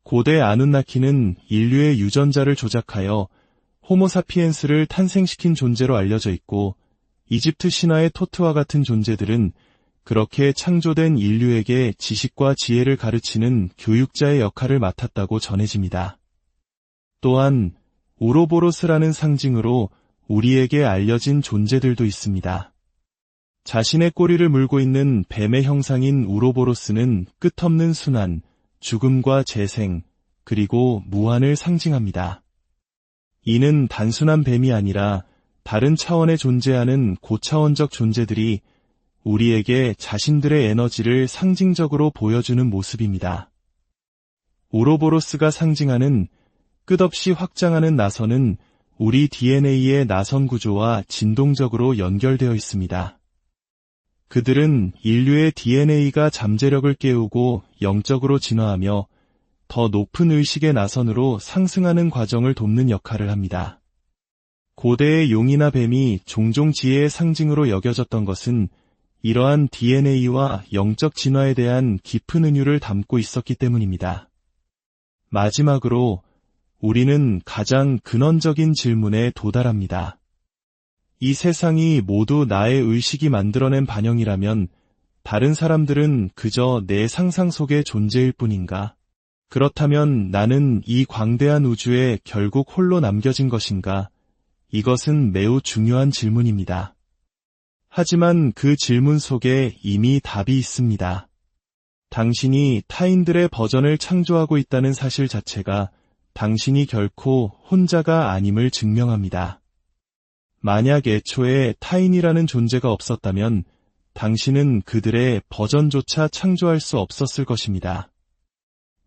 [SPEAKER 1] 고대 아누나키는 인류의 유전자를 조작하여 호모사피엔스를 탄생시킨 존재로 알려져 있고 이집트 신화의 토트와 같은 존재들은 그렇게 창조된 인류에게 지식과 지혜를 가르치는 교육자의 역할을 맡았다고 전해집니다. 또한 우로보로스라는 상징으로 우리에게 알려진 존재들도 있습니다. 자신의 꼬리를 물고 있는 뱀의 형상인 우로보로스는 끝없는 순환, 죽음과 재생, 그리고 무한을 상징합니다. 이는 단순한 뱀이 아니라 다른 차원에 존재하는 고차원적 존재들이 우리에게 자신들의 에너지를 상징적으로 보여주는 모습입니다. 우로보로스가 상징하는 끝없이 확장하는 나선은 우리 DNA의 나선 구조와 진동적으로 연결되어 있습니다. 그들은 인류의 DNA가 잠재력을 깨우고 영적으로 진화하며 더 높은 의식의 나선으로 상승하는 과정을 돕는 역할을 합니다. 고대의 용이나 뱀이 종종 지혜의 상징으로 여겨졌던 것은 이러한 DNA와 영적 진화에 대한 깊은 은유를 담고 있었기 때문입니다. 마지막으로 우리는 가장 근원적인 질문에 도달합니다. 이 세상이 모두 나의 의식이 만들어낸 반영이라면 다른 사람들은 그저 내 상상 속의 존재일 뿐인가? 그렇다면 나는 이 광대한 우주에 결국 홀로 남겨진 것인가? 이것은 매우 중요한 질문입니다. 하지만 그 질문 속에 이미 답이 있습니다. 당신이 타인들의 버전을 창조하고 있다는 사실 자체가 당신이 결코 혼자가 아님을 증명합니다. 만약 애초에 타인이라는 존재가 없었다면 당신은 그들의 버전조차 창조할 수 없었을 것입니다.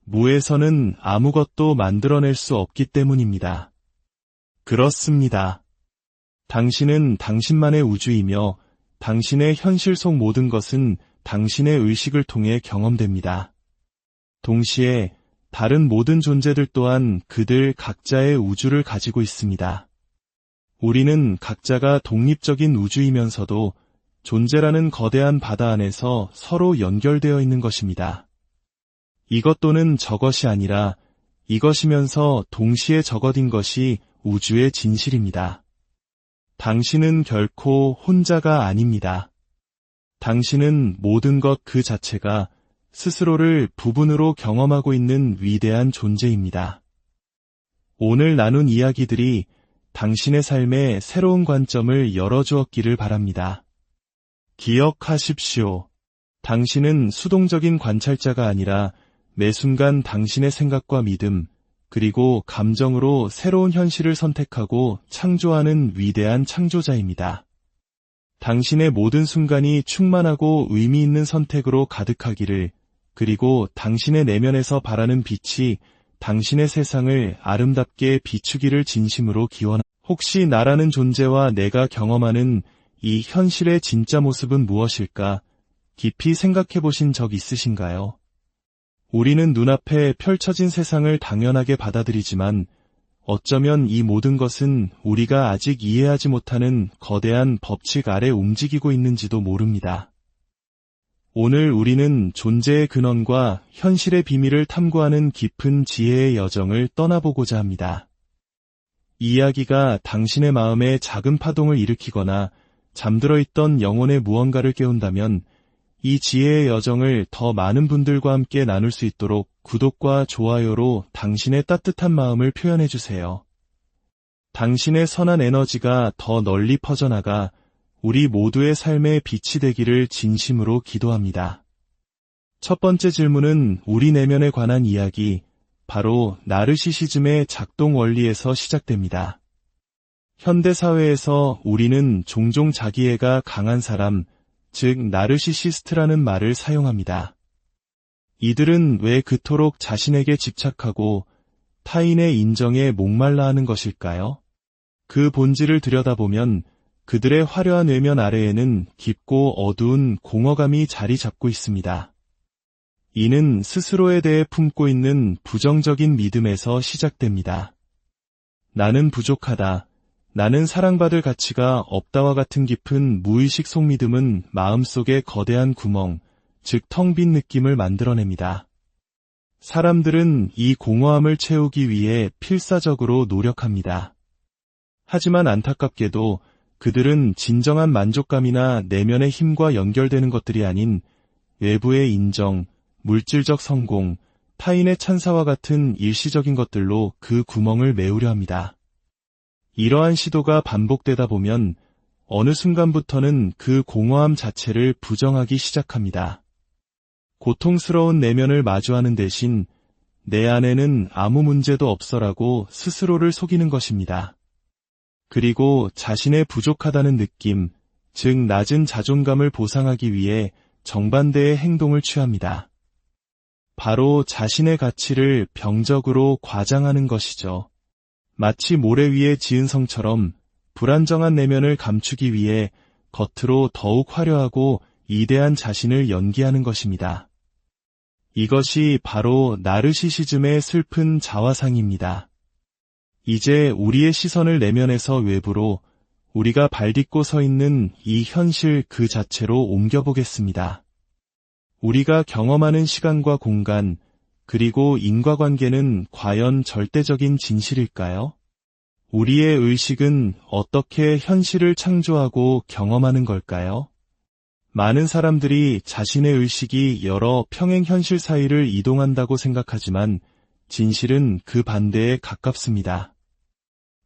[SPEAKER 1] 무에서는 아무것도 만들어낼 수 없기 때문입니다. 그렇습니다. 당신은 당신만의 우주이며 당신의 현실 속 모든 것은 당신의 의식을 통해 경험됩니다. 동시에 다른 모든 존재들 또한 그들 각자의 우주를 가지고 있습니다. 우리는 각자가 독립적인 우주이면서도 존재라는 거대한 바다 안에서 서로 연결되어 있는 것입니다. 이것 또는 저것이 아니라 이것이면서 동시에 저것인 것이 우주의 진실입니다. 당신은 결코 혼자가 아닙니다. 당신은 모든 것 그 자체가 스스로를 부분으로 경험하고 있는 위대한 존재입니다. 오늘 나눈 이야기들이 당신의 삶에 새로운 관점을 열어주었기를 바랍니다. 기억하십시오. 당신은 수동적인 관찰자가 아니라 매 순간 당신의 생각과 믿음, 그리고 감정으로 새로운 현실을 선택하고 창조하는 위대한 창조자입니다. 당신의 모든 순간이 충만하고 의미 있는 선택으로 가득하기를, 그리고 당신의 내면에서 바라는 빛이 당신의 세상을 아름답게 비추기를 진심으로 기원합니다. 혹시 나라는 존재와 내가 경험하는 이 현실의 진짜 모습은 무엇일까? 깊이 생각해 보신 적 있으신가요? 우리는 눈앞에 펼쳐진 세상을 당연하게 받아들이지만 어쩌면 이 모든 것은 우리가 아직 이해하지 못하는 거대한 법칙 아래 움직이고 있는지도 모릅니다. 오늘 우리는 존재의 근원과 현실의 비밀을 탐구하는 깊은 지혜의 여정을 떠나보고자 합니다. 이 이야기가 당신의 마음에 작은 파동을 일으키거나 잠들어 있던 영혼의 무언가를 깨운다면 이 지혜의 여정을 더 많은 분들과 함께 나눌 수 있도록 구독과 좋아요로 당신의 따뜻한 마음을 표현해주세요. 당신의 선한 에너지가 더 널리 퍼져나가 우리 모두의 삶의 빛이 되기를 진심으로 기도합니다. 첫 번째 질문은 우리 내면에 관한 이야기, 바로 나르시시즘의 작동 원리에서 시작됩니다. 현대사회에서 우리는 종종 자기애가 강한 사람, 즉 나르시시스트라는 말을 사용합니다. 이들은 왜 그토록 자신에게 집착하고 타인의 인정에 목말라 하는 것일까요? 그 본질을 들여다보면 그들의 화려한 외면 아래에는 깊고 어두운 공허감이 자리 잡고 있습니다. 이는 스스로에 대해 품고 있는 부정적인 믿음에서 시작됩니다. 나는 부족하다. 나는 사랑받을 가치가 없다와 같은 깊은 무의식 속믿음은 마음속에 거대한 구멍, 즉 텅 빈 느낌을 만들어냅니다. 사람들은 이 공허함을 채우기 위해 필사적으로 노력합니다. 하지만 안타깝게도 그들은 진정한 만족감이나 내면의 힘과 연결되는 것들이 아닌 외부의 인정, 물질적 성공, 타인의 찬사와 같은 일시적인 것들로 그 구멍을 메우려 합니다. 이러한 시도가 반복되다 보면 어느 순간부터는 그 공허함 자체를 부정하기 시작합니다. 고통스러운 내면을 마주하는 대신 내 안에는 아무 문제도 없어라고 스스로를 속이는 것입니다. 그리고 자신의 부족하다는 느낌, 즉 낮은 자존감을 보상하기 위해 정반대의 행동을 취합니다. 바로 자신의 가치를 병적으로 과장하는 것이죠. 마치 모래 위에 지은 성처럼 불안정한 내면을 감추기 위해 겉으로 더욱 화려하고 이대한 자신을 연기하는 것입니다. 이것이 바로 나르시시즘의 슬픈 자화상입니다. 이제 우리의 시선을 내면에서 외부로, 우리가 발딛고 서 있는 이 현실 그 자체로 옮겨보겠습니다. 우리가 경험하는 시간과 공간, 그리고 인과관계는 과연 절대적인 진실일까요? 우리의 의식은 어떻게 현실을 창조하고 경험하는 걸까요? 많은 사람들이 자신의 의식이 여러 평행 현실 사이를 이동한다고 생각하지만 진실은 그 반대에 가깝습니다.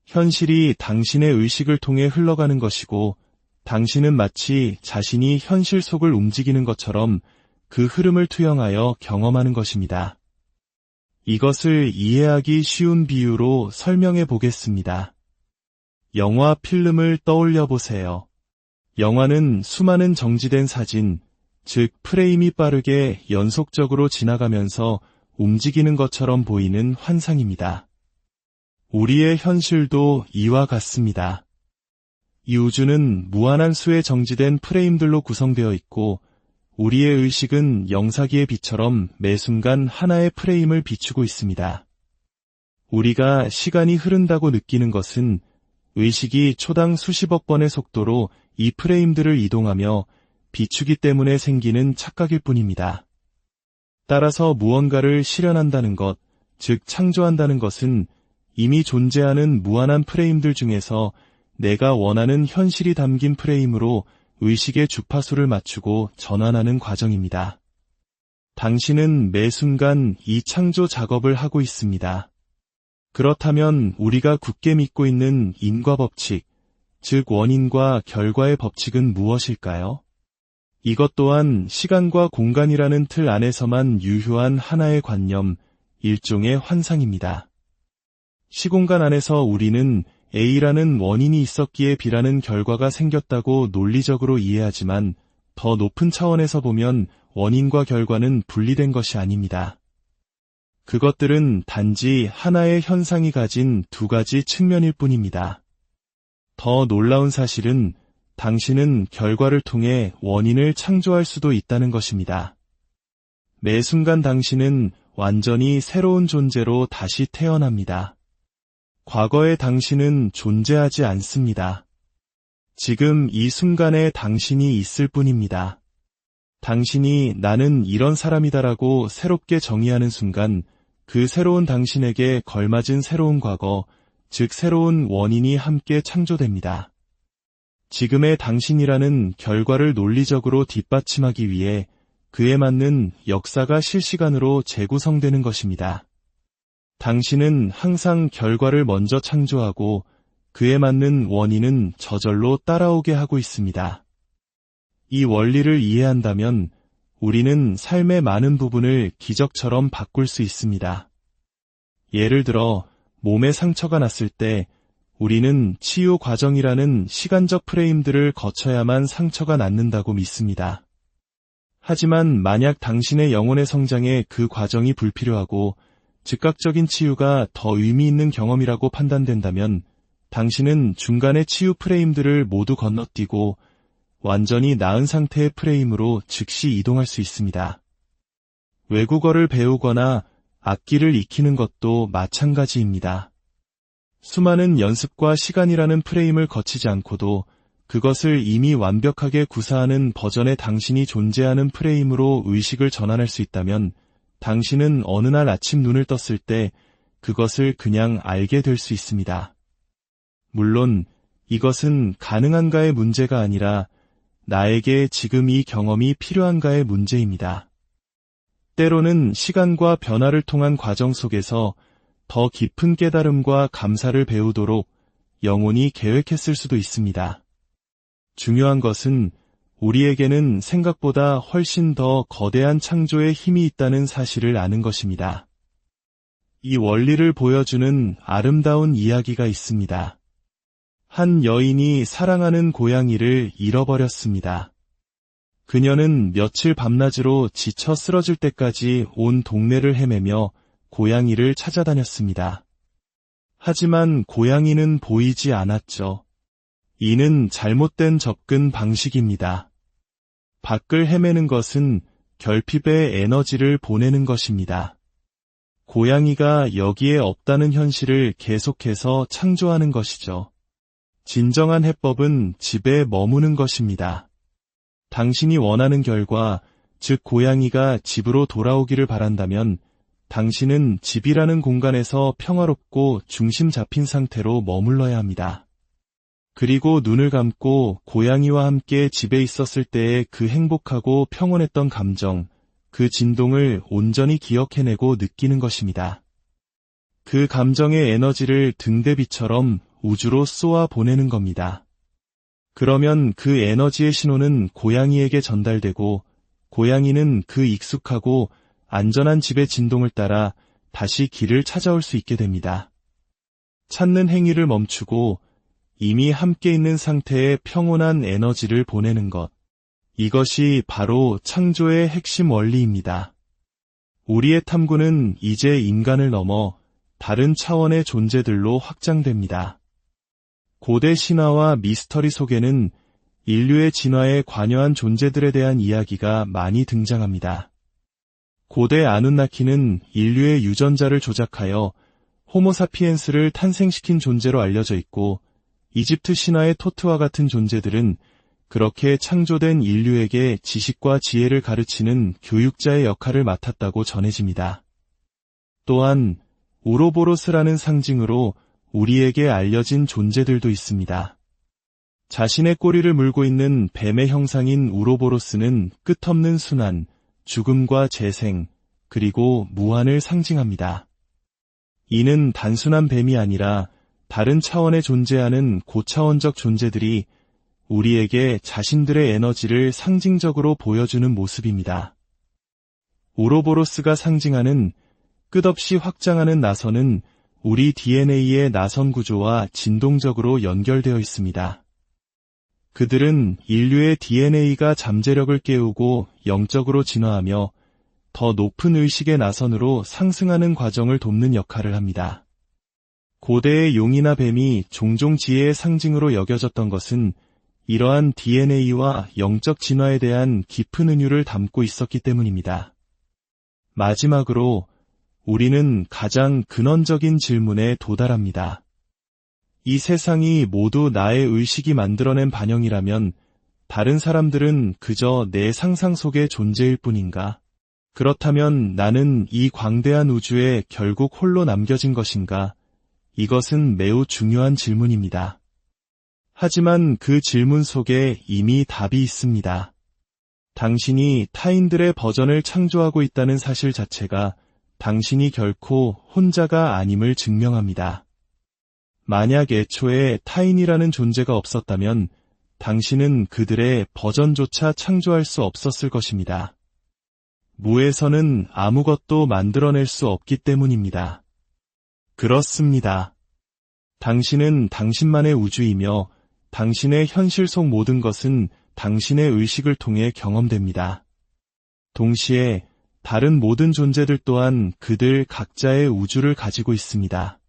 [SPEAKER 1] 현실이 당신의 의식을 통해 흘러가는 것이고, 당신은 마치 자신이 현실 속을 움직이는 것처럼 그 흐름을 투영하여 경험하는 것입니다. 이것을 이해하기 쉬운 비유로 설명해 보겠습니다. 영화 필름을 떠올려 보세요. 영화는 수많은 정지된 사진, 즉 프레임이 빠르게 연속적으로 지나가면서 움직이는 것처럼 보이는 환상입니다. 우리의 현실도 이와 같습니다. 이 우주는 무한한 수의 정지된 프레임들로 구성되어 있고, 우리의 의식은 영사기의 빛처럼 매 순간 하나의 프레임을 비추고 있습니다. 우리가 시간이 흐른다고 느끼는 것은 의식이 초당 수십억 번의 속도로 이 프레임들을 이동하며 비추기 때문에 생기는 착각일 뿐입니다. 따라서 무언가를 실현한다는 것, 즉 창조한다는 것은 이미 존재하는 무한한 프레임들 중에서 내가 원하는 현실이 담긴 프레임으로 의식의 주파수를 맞추고 전환하는 과정입니다. 당신은 매 순간 이 창조 작업을 하고 있습니다. 그렇다면 우리가 굳게 믿고 있는 인과 법칙, 즉 원인과 결과의 법칙은 무엇일까요? 이것 또한 시간과 공간이라는 틀 안에서만 유효한 하나의 관념, 일종의 환상입니다. 시공간 안에서 우리는 A라는 원인이 있었기에 B라는 결과가 생겼다고 논리적으로 이해하지만 더 높은 차원에서 보면 원인과 결과는 분리된 것이 아닙니다. 그것들은 단지 하나의 현상이 가진 두 가지 측면일 뿐입니다. 더 놀라운 사실은 당신은 결과를 통해 원인을 창조할 수도 있다는 것입니다. 매 순간 당신은 완전히 새로운 존재로 다시 태어납니다. 과거의 당신은 존재하지 않습니다. 지금 이 순간에 당신이 있을 뿐입니다. 당신이 나는 이런 사람이다라고 새롭게 정의하는 순간 그 새로운 당신에게 걸맞은 새로운 과거, 즉 새로운 원인이 함께 창조됩니다. 지금의 당신이라는 결과를 논리적으로 뒷받침하기 위해 그에 맞는 역사가 실시간으로 재구성되는 것입니다. 당신은 항상 결과를 먼저 창조하고 그에 맞는 원인은 저절로 따라오게 하고 있습니다. 이 원리를 이해한다면 우리는 삶의 많은 부분을 기적처럼 바꿀 수 있습니다. 예를 들어 몸에 상처가 났을 때 우리는 치유 과정이라는 시간적 프레임들을 거쳐야만 상처가 낫는다고 믿습니다. 하지만 만약 당신의 영혼의 성장에 그 과정이 불필요하고 즉각적인 치유가 더 의미 있는 경험이라고 판단된다면 당신은 중간의 치유 프레임들을 모두 건너뛰고 완전히 나은 상태의 프레임으로 즉시 이동할 수 있습니다. 외국어를 배우거나 악기를 익히는 것도 마찬가지입니다. 수많은 연습과 시간이라는 프레임을 거치지 않고도 그것을 이미 완벽하게 구사하는 버전의 당신이 존재하는 프레임으로 의식을 전환할 수 있다면 당신은 어느 날 아침 눈을 떴을 때 그것을 그냥 알게 될 수 있습니다. 물론 이것은 가능한가의 문제가 아니라 나에게 지금 이 경험이 필요한가의 문제입니다. 때로는 시간과 변화를 통한 과정 속에서 더 깊은 깨달음과 감사를 배우도록 영혼이 계획했을 수도 있습니다. 중요한 것은 우리에게는 생각보다 훨씬 더 거대한 창조의 힘이 있다는 사실을 아는 것입니다. 이 원리를 보여주는 아름다운 이야기가 있습니다. 한 여인이 사랑하는 고양이를 잃어버렸습니다. 그녀는 며칠 밤낮으로 지쳐 쓰러질 때까지 온 동네를 헤매며 고양이를 찾아다녔습니다. 하지만 고양이는 보이지 않았죠. 이는 잘못된 접근 방식입니다. 밖을 헤매는 것은 결핍의 에너지를 보내는 것입니다. 고양이가 여기에 없다는 현실을 계속해서 창조하는 것이죠. 진정한 해법은 집에 머무는 것입니다. 당신이 원하는 결과, 즉 고양이가 집으로 돌아오기를 바란다면 당신은 집이라는 공간에서 평화롭고 중심 잡힌 상태로 머물러야 합니다. 그리고 눈을 감고 고양이와 함께 집에 있었을 때의 그 행복하고 평온했던 감정, 그 진동을 온전히 기억해내고 느끼는 것입니다. 그 감정의 에너지를 등대비처럼 우주로 쏘아 보내는 겁니다. 그러면 그 에너지의 신호는 고양이에게 전달되고 고양이는 그 익숙하고 안전한 집의 진동을 따라 다시 길을 찾아올 수 있게 됩니다. 찾는 행위를 멈추고 이미 함께 있는 상태의 평온한 에너지를 보내는 것. 이것이 바로 창조의 핵심 원리입니다. 우리의 탐구는 이제 인간을 넘어 다른 차원의 존재들로 확장됩니다. 고대 신화와 미스터리 속에는 인류의 진화에 관여한 존재들에 대한 이야기가 많이 등장합니다. 고대 아누나키는 인류의 유전자를 조작하여 호모사피엔스를 탄생시킨 존재로 알려져 있고, 이집트 신화의 토트와 같은 존재들은 그렇게 창조된 인류에게 지식과 지혜를 가르치는 교육자의 역할을 맡았다고 전해집니다. 또한 우로보로스라는 상징으로 우리에게 알려진 존재들도 있습니다. 자신의 꼬리를 물고 있는 뱀의 형상인 우로보로스는 끝없는 순환, 죽음과 재생, 그리고 무한을 상징합니다. 이는 단순한 뱀이 아니라 다른 차원에 존재하는 고차원적 존재들이 우리에게 자신들의 에너지를 상징적으로 보여주는 모습입니다. 우로보로스가 상징하는 끝없이 확장하는 나선은 우리 DNA의 나선 구조와 진동적으로 연결되어 있습니다. 그들은 인류의 DNA가 잠재력을 깨우고 영적으로 진화하며 더 높은 의식의 나선으로 상승하는 과정을 돕는 역할을 합니다. 고대의 용이나 뱀이 종종 지혜의 상징으로 여겨졌던 것은 이러한 DNA와 영적 진화에 대한 깊은 은유를 담고 있었기 때문입니다. 마지막으로 우리는 가장 근원적인 질문에 도달합니다. 이 세상이 모두 나의 의식이 만들어낸 반영이라면 다른 사람들은 그저 내 상상 속의 존재일 뿐인가? 그렇다면 나는 이 광대한 우주에 결국 홀로 남겨진 것인가? 이것은 매우 중요한 질문입니다. 하지만 그 질문 속에 이미 답이 있습니다. 당신이 타인들의 버전을 창조하고 있다는 사실 자체가 당신이 결코 혼자가 아님을 증명합니다. 만약 애초에 타인이라는 존재가 없었다면 당신은 그들의 버전조차 창조할 수 없었을 것입니다. 무에서는 아무것도 만들어낼 수 없기 때문입니다. 그렇습니다. 당신은 당신만의 우주이며 당신의 현실 속 모든 것은 당신의 의식을 통해 경험됩니다. 동시에 다른 모든 존재들 또한 그들 각자의 우주를 가지고 있습니다.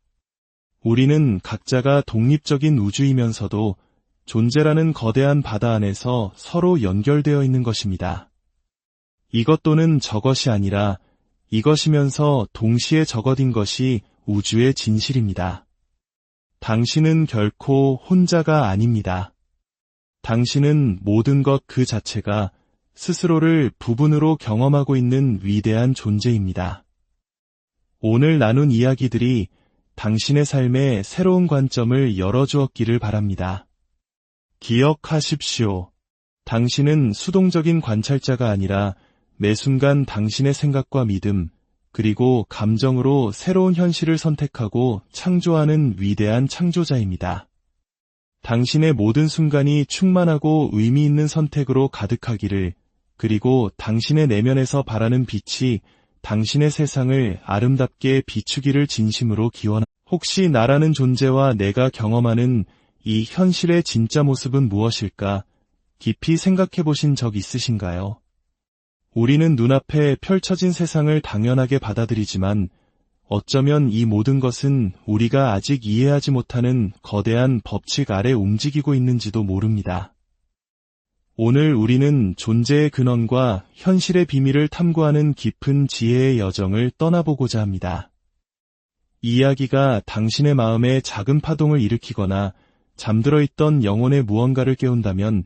[SPEAKER 1] 우리는 각자가 독립적인 우주이면서도 존재라는 거대한 바다 안에서 서로 연결되어 있는 것입니다. 이것 또는 저것이 아니라 이것이면서 동시에 저것인 것이 우주의 진실입니다. 당신은 결코 혼자가 아닙니다. 당신은 모든 것 그 자체가 스스로를 부분으로 경험하고 있는 위대한 존재입니다. 오늘 나눈 이야기들이 당신의 삶에 새로운 관점을 열어주었기를 바랍니다. 기억하십시오. 당신은 수동적인 관찰자가 아니라 매 순간 당신의 생각과 믿음, 그리고 감정으로 새로운 현실을 선택하고 창조하는 위대한 창조자입니다. 당신의 모든 순간이 충만하고 의미 있는 선택으로 가득하기를, 그리고 당신의 내면에서 바라는 빛이 당신의 세상을 아름답게 비추기를 진심으로 기원합니다. 혹시 나라는 존재와 내가 경험하는 이 현실의 진짜 모습은 무엇일까? 깊이 생각해 보신 적 있으신가요? 우리는 눈앞에 펼쳐진 세상을 당연하게 받아들이지만 어쩌면 이 모든 것은 우리가 아직 이해하지 못하는 거대한 법칙 아래 움직이고 있는지도 모릅니다. 오늘 우리는 존재의 근원과 현실의 비밀을 탐구하는 깊은 지혜의 여정을 떠나보고자 합니다. 이 이야기가 당신의 마음에 작은 파동을 일으키거나 잠들어 있던 영혼의 무언가를 깨운다면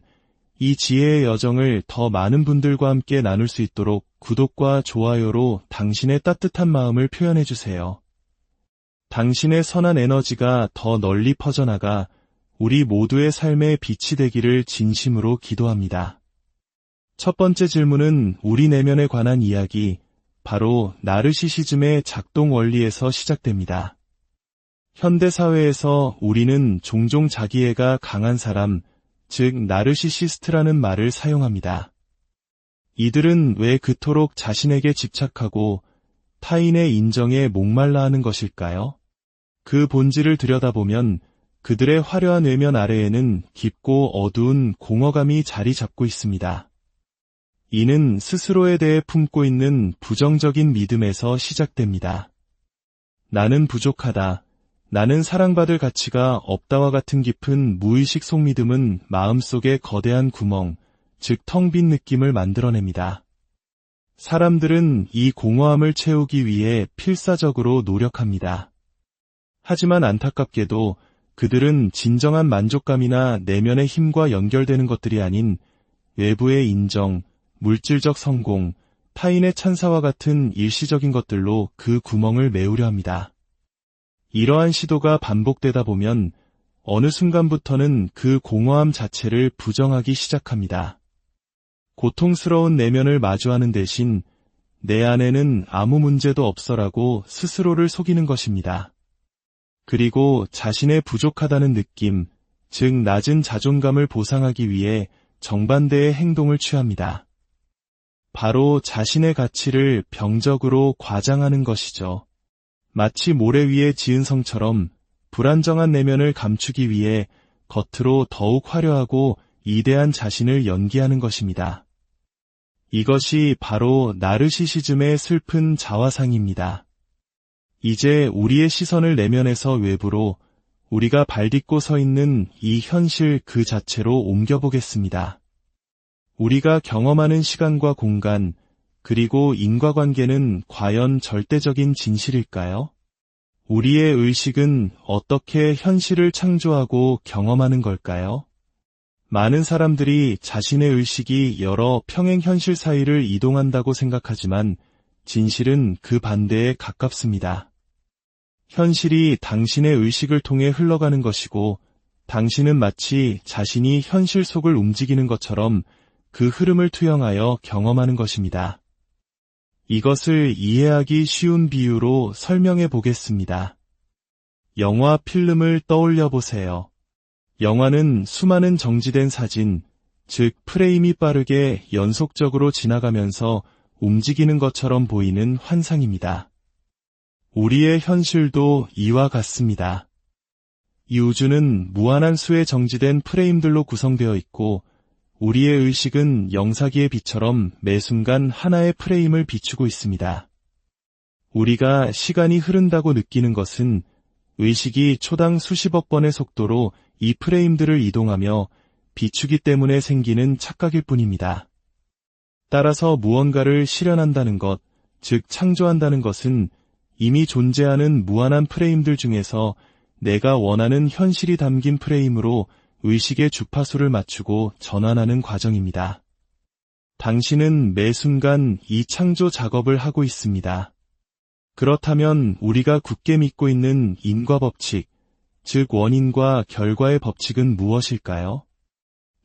[SPEAKER 1] 이 지혜의 여정을 더 많은 분들과 함께 나눌 수 있도록 구독과 좋아요로 당신의 따뜻한 마음을 표현해주세요. 당신의 선한 에너지가 더 널리 퍼져나가 우리 모두의 삶의 빛이 되기를 진심으로 기도합니다. 첫 번째 질문은 우리 내면에 관한 이야기, 바로 나르시시즘의 작동 원리에서 시작됩니다. 현대사회에서 우리는 종종 자기애가 강한 사람, 즉 나르시시스트라는 말을 사용합니다. 이들은 왜 그토록 자신에게 집착하고 타인의 인정에 목말라 하는 것일까요? 그 본질을 들여다보면 그들의 화려한 외면 아래에는 깊고 어두운 공허감이 자리 잡고 있습니다. 이는 스스로에 대해 품고 있는 부정적인 믿음에서 시작됩니다. 나는 부족하다. 나는 사랑받을 가치가 없다와 같은 깊은 무의식 속믿음은 마음속에 거대한 구멍, 즉 텅 빈 느낌을 만들어냅니다. 사람들은 이 공허함을 채우기 위해 필사적으로 노력합니다. 하지만 안타깝게도 그들은 진정한 만족감이나 내면의 힘과 연결되는 것들이 아닌 외부의 인정, 물질적 성공, 타인의 찬사와 같은 일시적인 것들로 그 구멍을 메우려 합니다. 이러한 시도가 반복되다 보면 어느 순간부터는 그 공허함 자체를 부정하기 시작합니다. 고통스러운 내면을 마주하는 대신 내 안에는 아무 문제도 없어라고 스스로를 속이는 것입니다. 그리고 자신의 부족하다는 느낌, 즉 낮은 자존감을 보상하기 위해 정반대의 행동을 취합니다. 바로 자신의 가치를 병적으로 과장하는 것이죠. 마치 모래 위에 지은 성처럼 불안정한 내면을 감추기 위해 겉으로 더욱 화려하고 이대한 자신을 연기하는 것입니다. 이것이 바로 나르시시즘의 슬픈 자화상입니다. 이제 우리의 시선을 내면에서 외부로 우리가 발딛고 서 있는 이 현실 그 자체로 옮겨보겠습니다. 우리가 경험하는 시간과 공간, 그리고 인과관계는 과연 절대적인 진실일까요? 우리의 의식은 어떻게 현실을 창조하고 경험하는 걸까요? 많은 사람들이 자신의 의식이 여러 평행 현실 사이를 이동한다고 생각하지만 진실은 그 반대에 가깝습니다. 현실이 당신의 의식을 통해 흘러가는 것이고 당신은 마치 자신이 현실 속을 움직이는 것처럼 그 흐름을 투영하여 경험하는 것입니다. 이것을 이해하기 쉬운 비유로 설명해 보겠습니다. 영화 필름을 떠올려 보세요. 영화는 수많은 정지된 사진, 즉 프레임이 빠르게 연속적으로 지나가면서 움직이는 것처럼 보이는 환상입니다. 우리의 현실도 이와 같습니다. 이 우주는 무한한 수의 정지된 프레임들로 구성되어 있고 우리의 의식은 영사기의 빛처럼 매 순간 하나의 프레임을 비추고 있습니다. 우리가 시간이 흐른다고 느끼는 것은 의식이 초당 수십억 번의 속도로 이 프레임들을 이동하며 비추기 때문에 생기는 착각일 뿐입니다. 따라서 무언가를 실현한다는 것, 즉 창조한다는 것은 이미 존재하는 무한한 프레임들 중에서 내가 원하는 현실이 담긴 프레임으로 의식의 주파수를 맞추고 전환하는 과정입니다. 당신은 매 순간 이 창조 작업을 하고 있습니다. 그렇다면 우리가 굳게 믿고 있는 인과 법칙, 즉 원인과 결과의 법칙은 무엇일까요?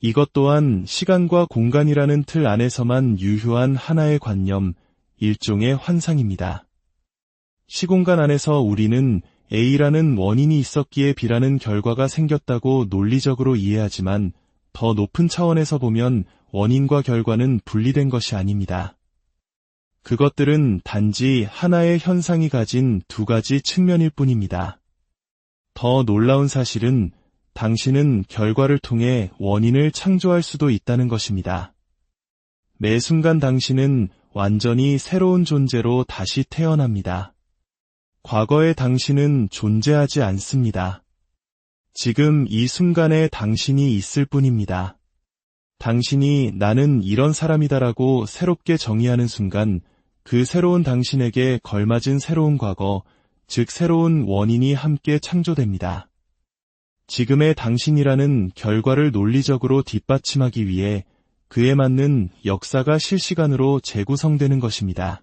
[SPEAKER 1] 이것 또한 시간과 공간이라는 틀 안에서만 유효한 하나의 관념, 일종의 환상입니다. 시공간 안에서 우리는 A라는 원인이 있었기에 B라는 결과가 생겼다고 논리적으로 이해하지만 더 높은 차원에서 보면 원인과 결과는 분리된 것이 아닙니다. 그것들은 단지 하나의 현상이 가진 두 가지 측면일 뿐입니다. 더 놀라운 사실은 당신은 결과를 통해 원인을 창조할 수도 있다는 것입니다. 매 순간 당신은 완전히 새로운 존재로 다시 태어납니다. 과거의 당신은 존재하지 않습니다. 지금 이 순간에 당신이 있을 뿐입니다. 당신이 나는 이런 사람이다라고 새롭게 정의하는 순간 그 새로운 당신에게 걸맞은 새로운 과거, 즉 새로운 원인이 함께 창조됩니다. 지금의 당신이라는 결과를 논리적으로 뒷받침하기 위해 그에 맞는 역사가 실시간으로 재구성되는 것입니다.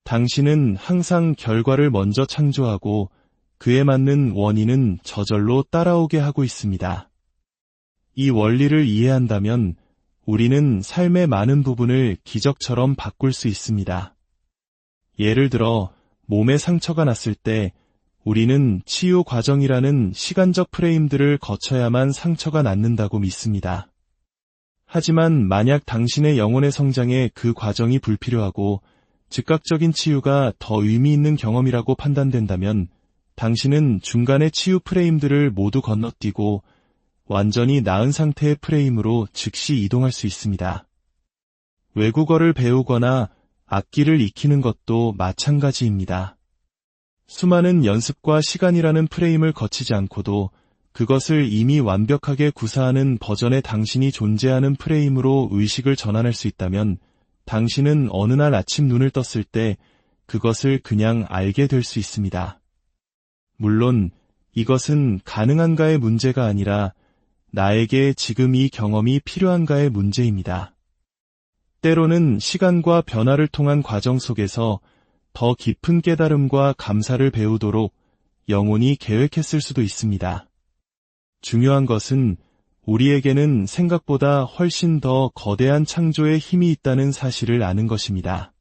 [SPEAKER 1] 당신은 항상 결과를 먼저 창조하고 그에 맞는 원인은 저절로 따라오게 하고 있습니다. 이 원리를 이해한다면 우리는 삶의 많은 부분을 기적처럼 바꿀 수 있습니다. 예를 들어 몸에 상처가 났을 때 우리는 치유 과정이라는 시간적 프레임들을 거쳐야만 상처가 낫는다고 믿습니다. 하지만 만약 당신의 영혼의 성장에 그 과정이 불필요하고 즉각적인 치유가 더 의미 있는 경험이라고 판단된다면 당신은 중간의 치유 프레임들을 모두 건너뛰고 완전히 나은 상태의 프레임으로 즉시 이동할 수 있습니다. 외국어를 배우거나 악기를 익히는 것도 마찬가지입니다. 수많은 연습과 시간이라는 프레임을 거치지 않고도 그것을 이미 완벽하게 구사하는 버전의 당신이 존재하는 프레임으로 의식을 전환할 수 있다면 당신은 어느 날 아침 눈을 떴을 때 그것을 그냥 알게 될 수 있습니다. 물론 이것은 가능한가의 문제가 아니라 나에게 지금 이 경험이 필요한가의 문제입니다. 때로는 시간과 변화를 통한 과정 속에서 더 깊은 깨달음과 감사를 배우도록 영혼이 계획했을 수도 있습니다. 중요한 것은 우리에게는 생각보다 훨씬 더 거대한 창조의 힘이 있다는 사실을 아는 것입니다.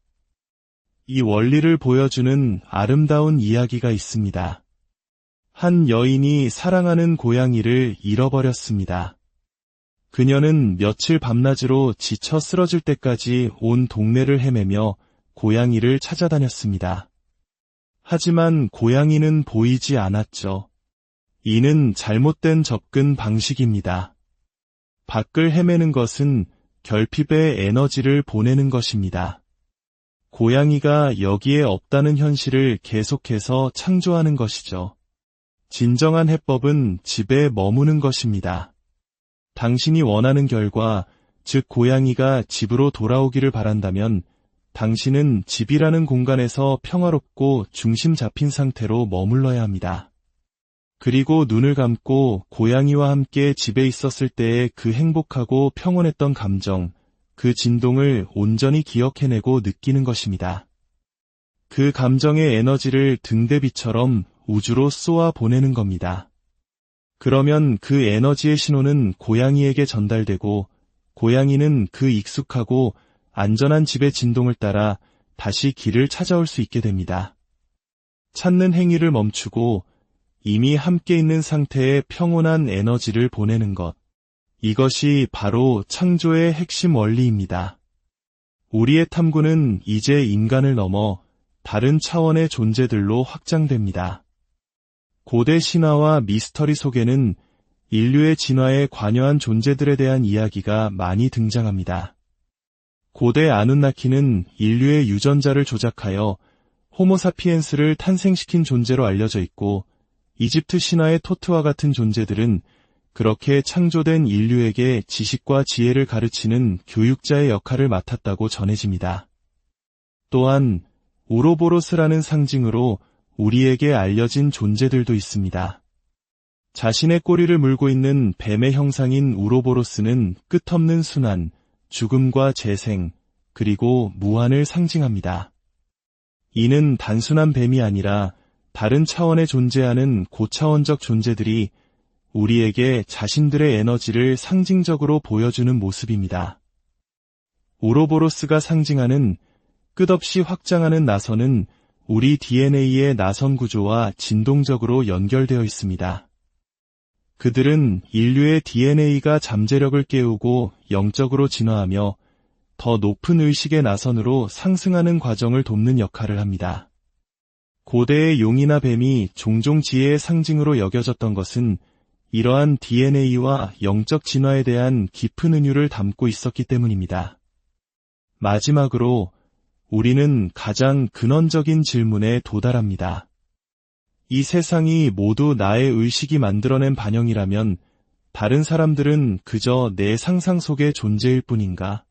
[SPEAKER 1] 이 원리를 보여주는 아름다운 이야기가 있습니다. 한 여인이 사랑하는 고양이를 잃어버렸습니다. 그녀는 며칠 밤낮으로 지쳐 쓰러질 때까지 온 동네를 헤매며 고양이를 찾아다녔습니다. 하지만 고양이는 보이지 않았죠. 이는 잘못된 접근 방식입니다. 밖을 헤매는 것은 결핍의 에너지를 보내는 것입니다. 고양이가 여기에 없다는 현실을 계속해서 창조하는 것이죠. 진정한 해법은 집에 머무는 것입니다. 당신이 원하는 결과, 즉 고양이가 집으로 돌아오기를 바란다면 당신은 집이라는 공간에서 평화롭고 중심 잡힌 상태로 머물러야 합니다. 그리고 눈을 감고 고양이와 함께 집에 있었을 때의 그 행복하고 평온했던 감정, 그 진동을 온전히 기억해내고 느끼는 것입니다. 그 감정의 에너지를 등대비처럼 우주로 쏘아 보내는 겁니다. 그러면 그 에너지의 신호는 고양이에게 전달되고 고양이는 그 익숙하고 안전한 집의 진동을 따라 다시 길을 찾아올 수 있게 됩니다. 찾는 행위를 멈추고 이미 함께 있는 상태의 평온한 에너지를 보내는 것. 이것이 바로 창조의 핵심 원리입니다. 우리의 탐구는 이제 인간을 넘어 다른 차원의 존재들로 확장됩니다. 고대 신화와 미스터리 속에는 인류의 진화에 관여한 존재들에 대한 이야기가 많이 등장합니다. 고대 아누나키는 인류의 유전자를 조작하여 호모사피엔스를 탄생시킨 존재로 알려져 있고 이집트 신화의 토트와 같은 존재들은 그렇게 창조된 인류에게 지식과 지혜를 가르치는 교육자의 역할을 맡았다고 전해집니다. 또한 우로보로스라는 상징으로 우리에게 알려진 존재들도 있습니다. 자신의 꼬리를 물고 있는 뱀의 형상인 우로보로스는 끝없는 순환, 죽음과 재생, 그리고 무한을 상징합니다. 이는 단순한 뱀이 아니라 다른 차원에 존재하는 고차원적 존재들이 우리에게 자신들의 에너지를 상징적으로 보여주는 모습입니다. 우로보로스가 상징하는 끝없이 확장하는 나선은 우리 DNA의 나선 구조와 진동적으로 연결되어 있습니다. 그들은 인류의 DNA가 잠재력을 깨우고 영적으로 진화하며 더 높은 의식의 나선으로 상승하는 과정을 돕는 역할을 합니다. 고대의 용이나 뱀이 종종 지혜의 상징으로 여겨졌던 것은 이러한 DNA와 영적 진화에 대한 깊은 은유를 담고 있었기 때문입니다. 마지막으로 우리는 가장 근원적인 질문에 도달합니다. 이 세상이 모두 나의 의식이 만들어낸 반영이라면 다른 사람들은 그저 내 상상 속의 존재일 뿐인가?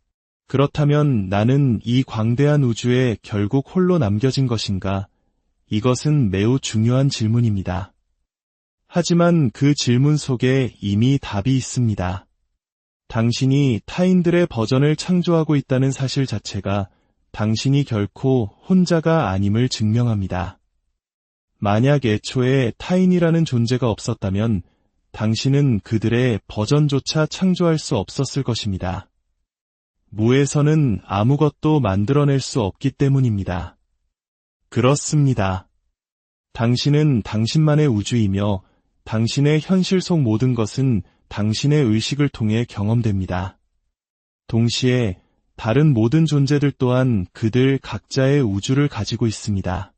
[SPEAKER 1] 그렇다면 나는 이 광대한 우주에 결국 홀로 남겨진 것인가? 이것은 매우 중요한 질문입니다. 하지만 그 질문 속에 이미 답이 있습니다. 당신이 타인들의 버전을 창조하고 있다는 사실 자체가 당신이 결코 혼자가 아님을 증명합니다. 만약 애초에 타인이라는 존재가 없었다면 당신은 그들의 버전조차 창조할 수 없었을 것입니다. 무에서는 아무것도 만들어낼 수 없기 때문입니다. 그렇습니다. 당신은 당신만의 우주이며 당신의 현실 속 모든 것은 당신의 의식을 통해 경험됩니다. 동시에 다른 모든 존재들 또한 그들 각자의 우주를 가지고 있습니다.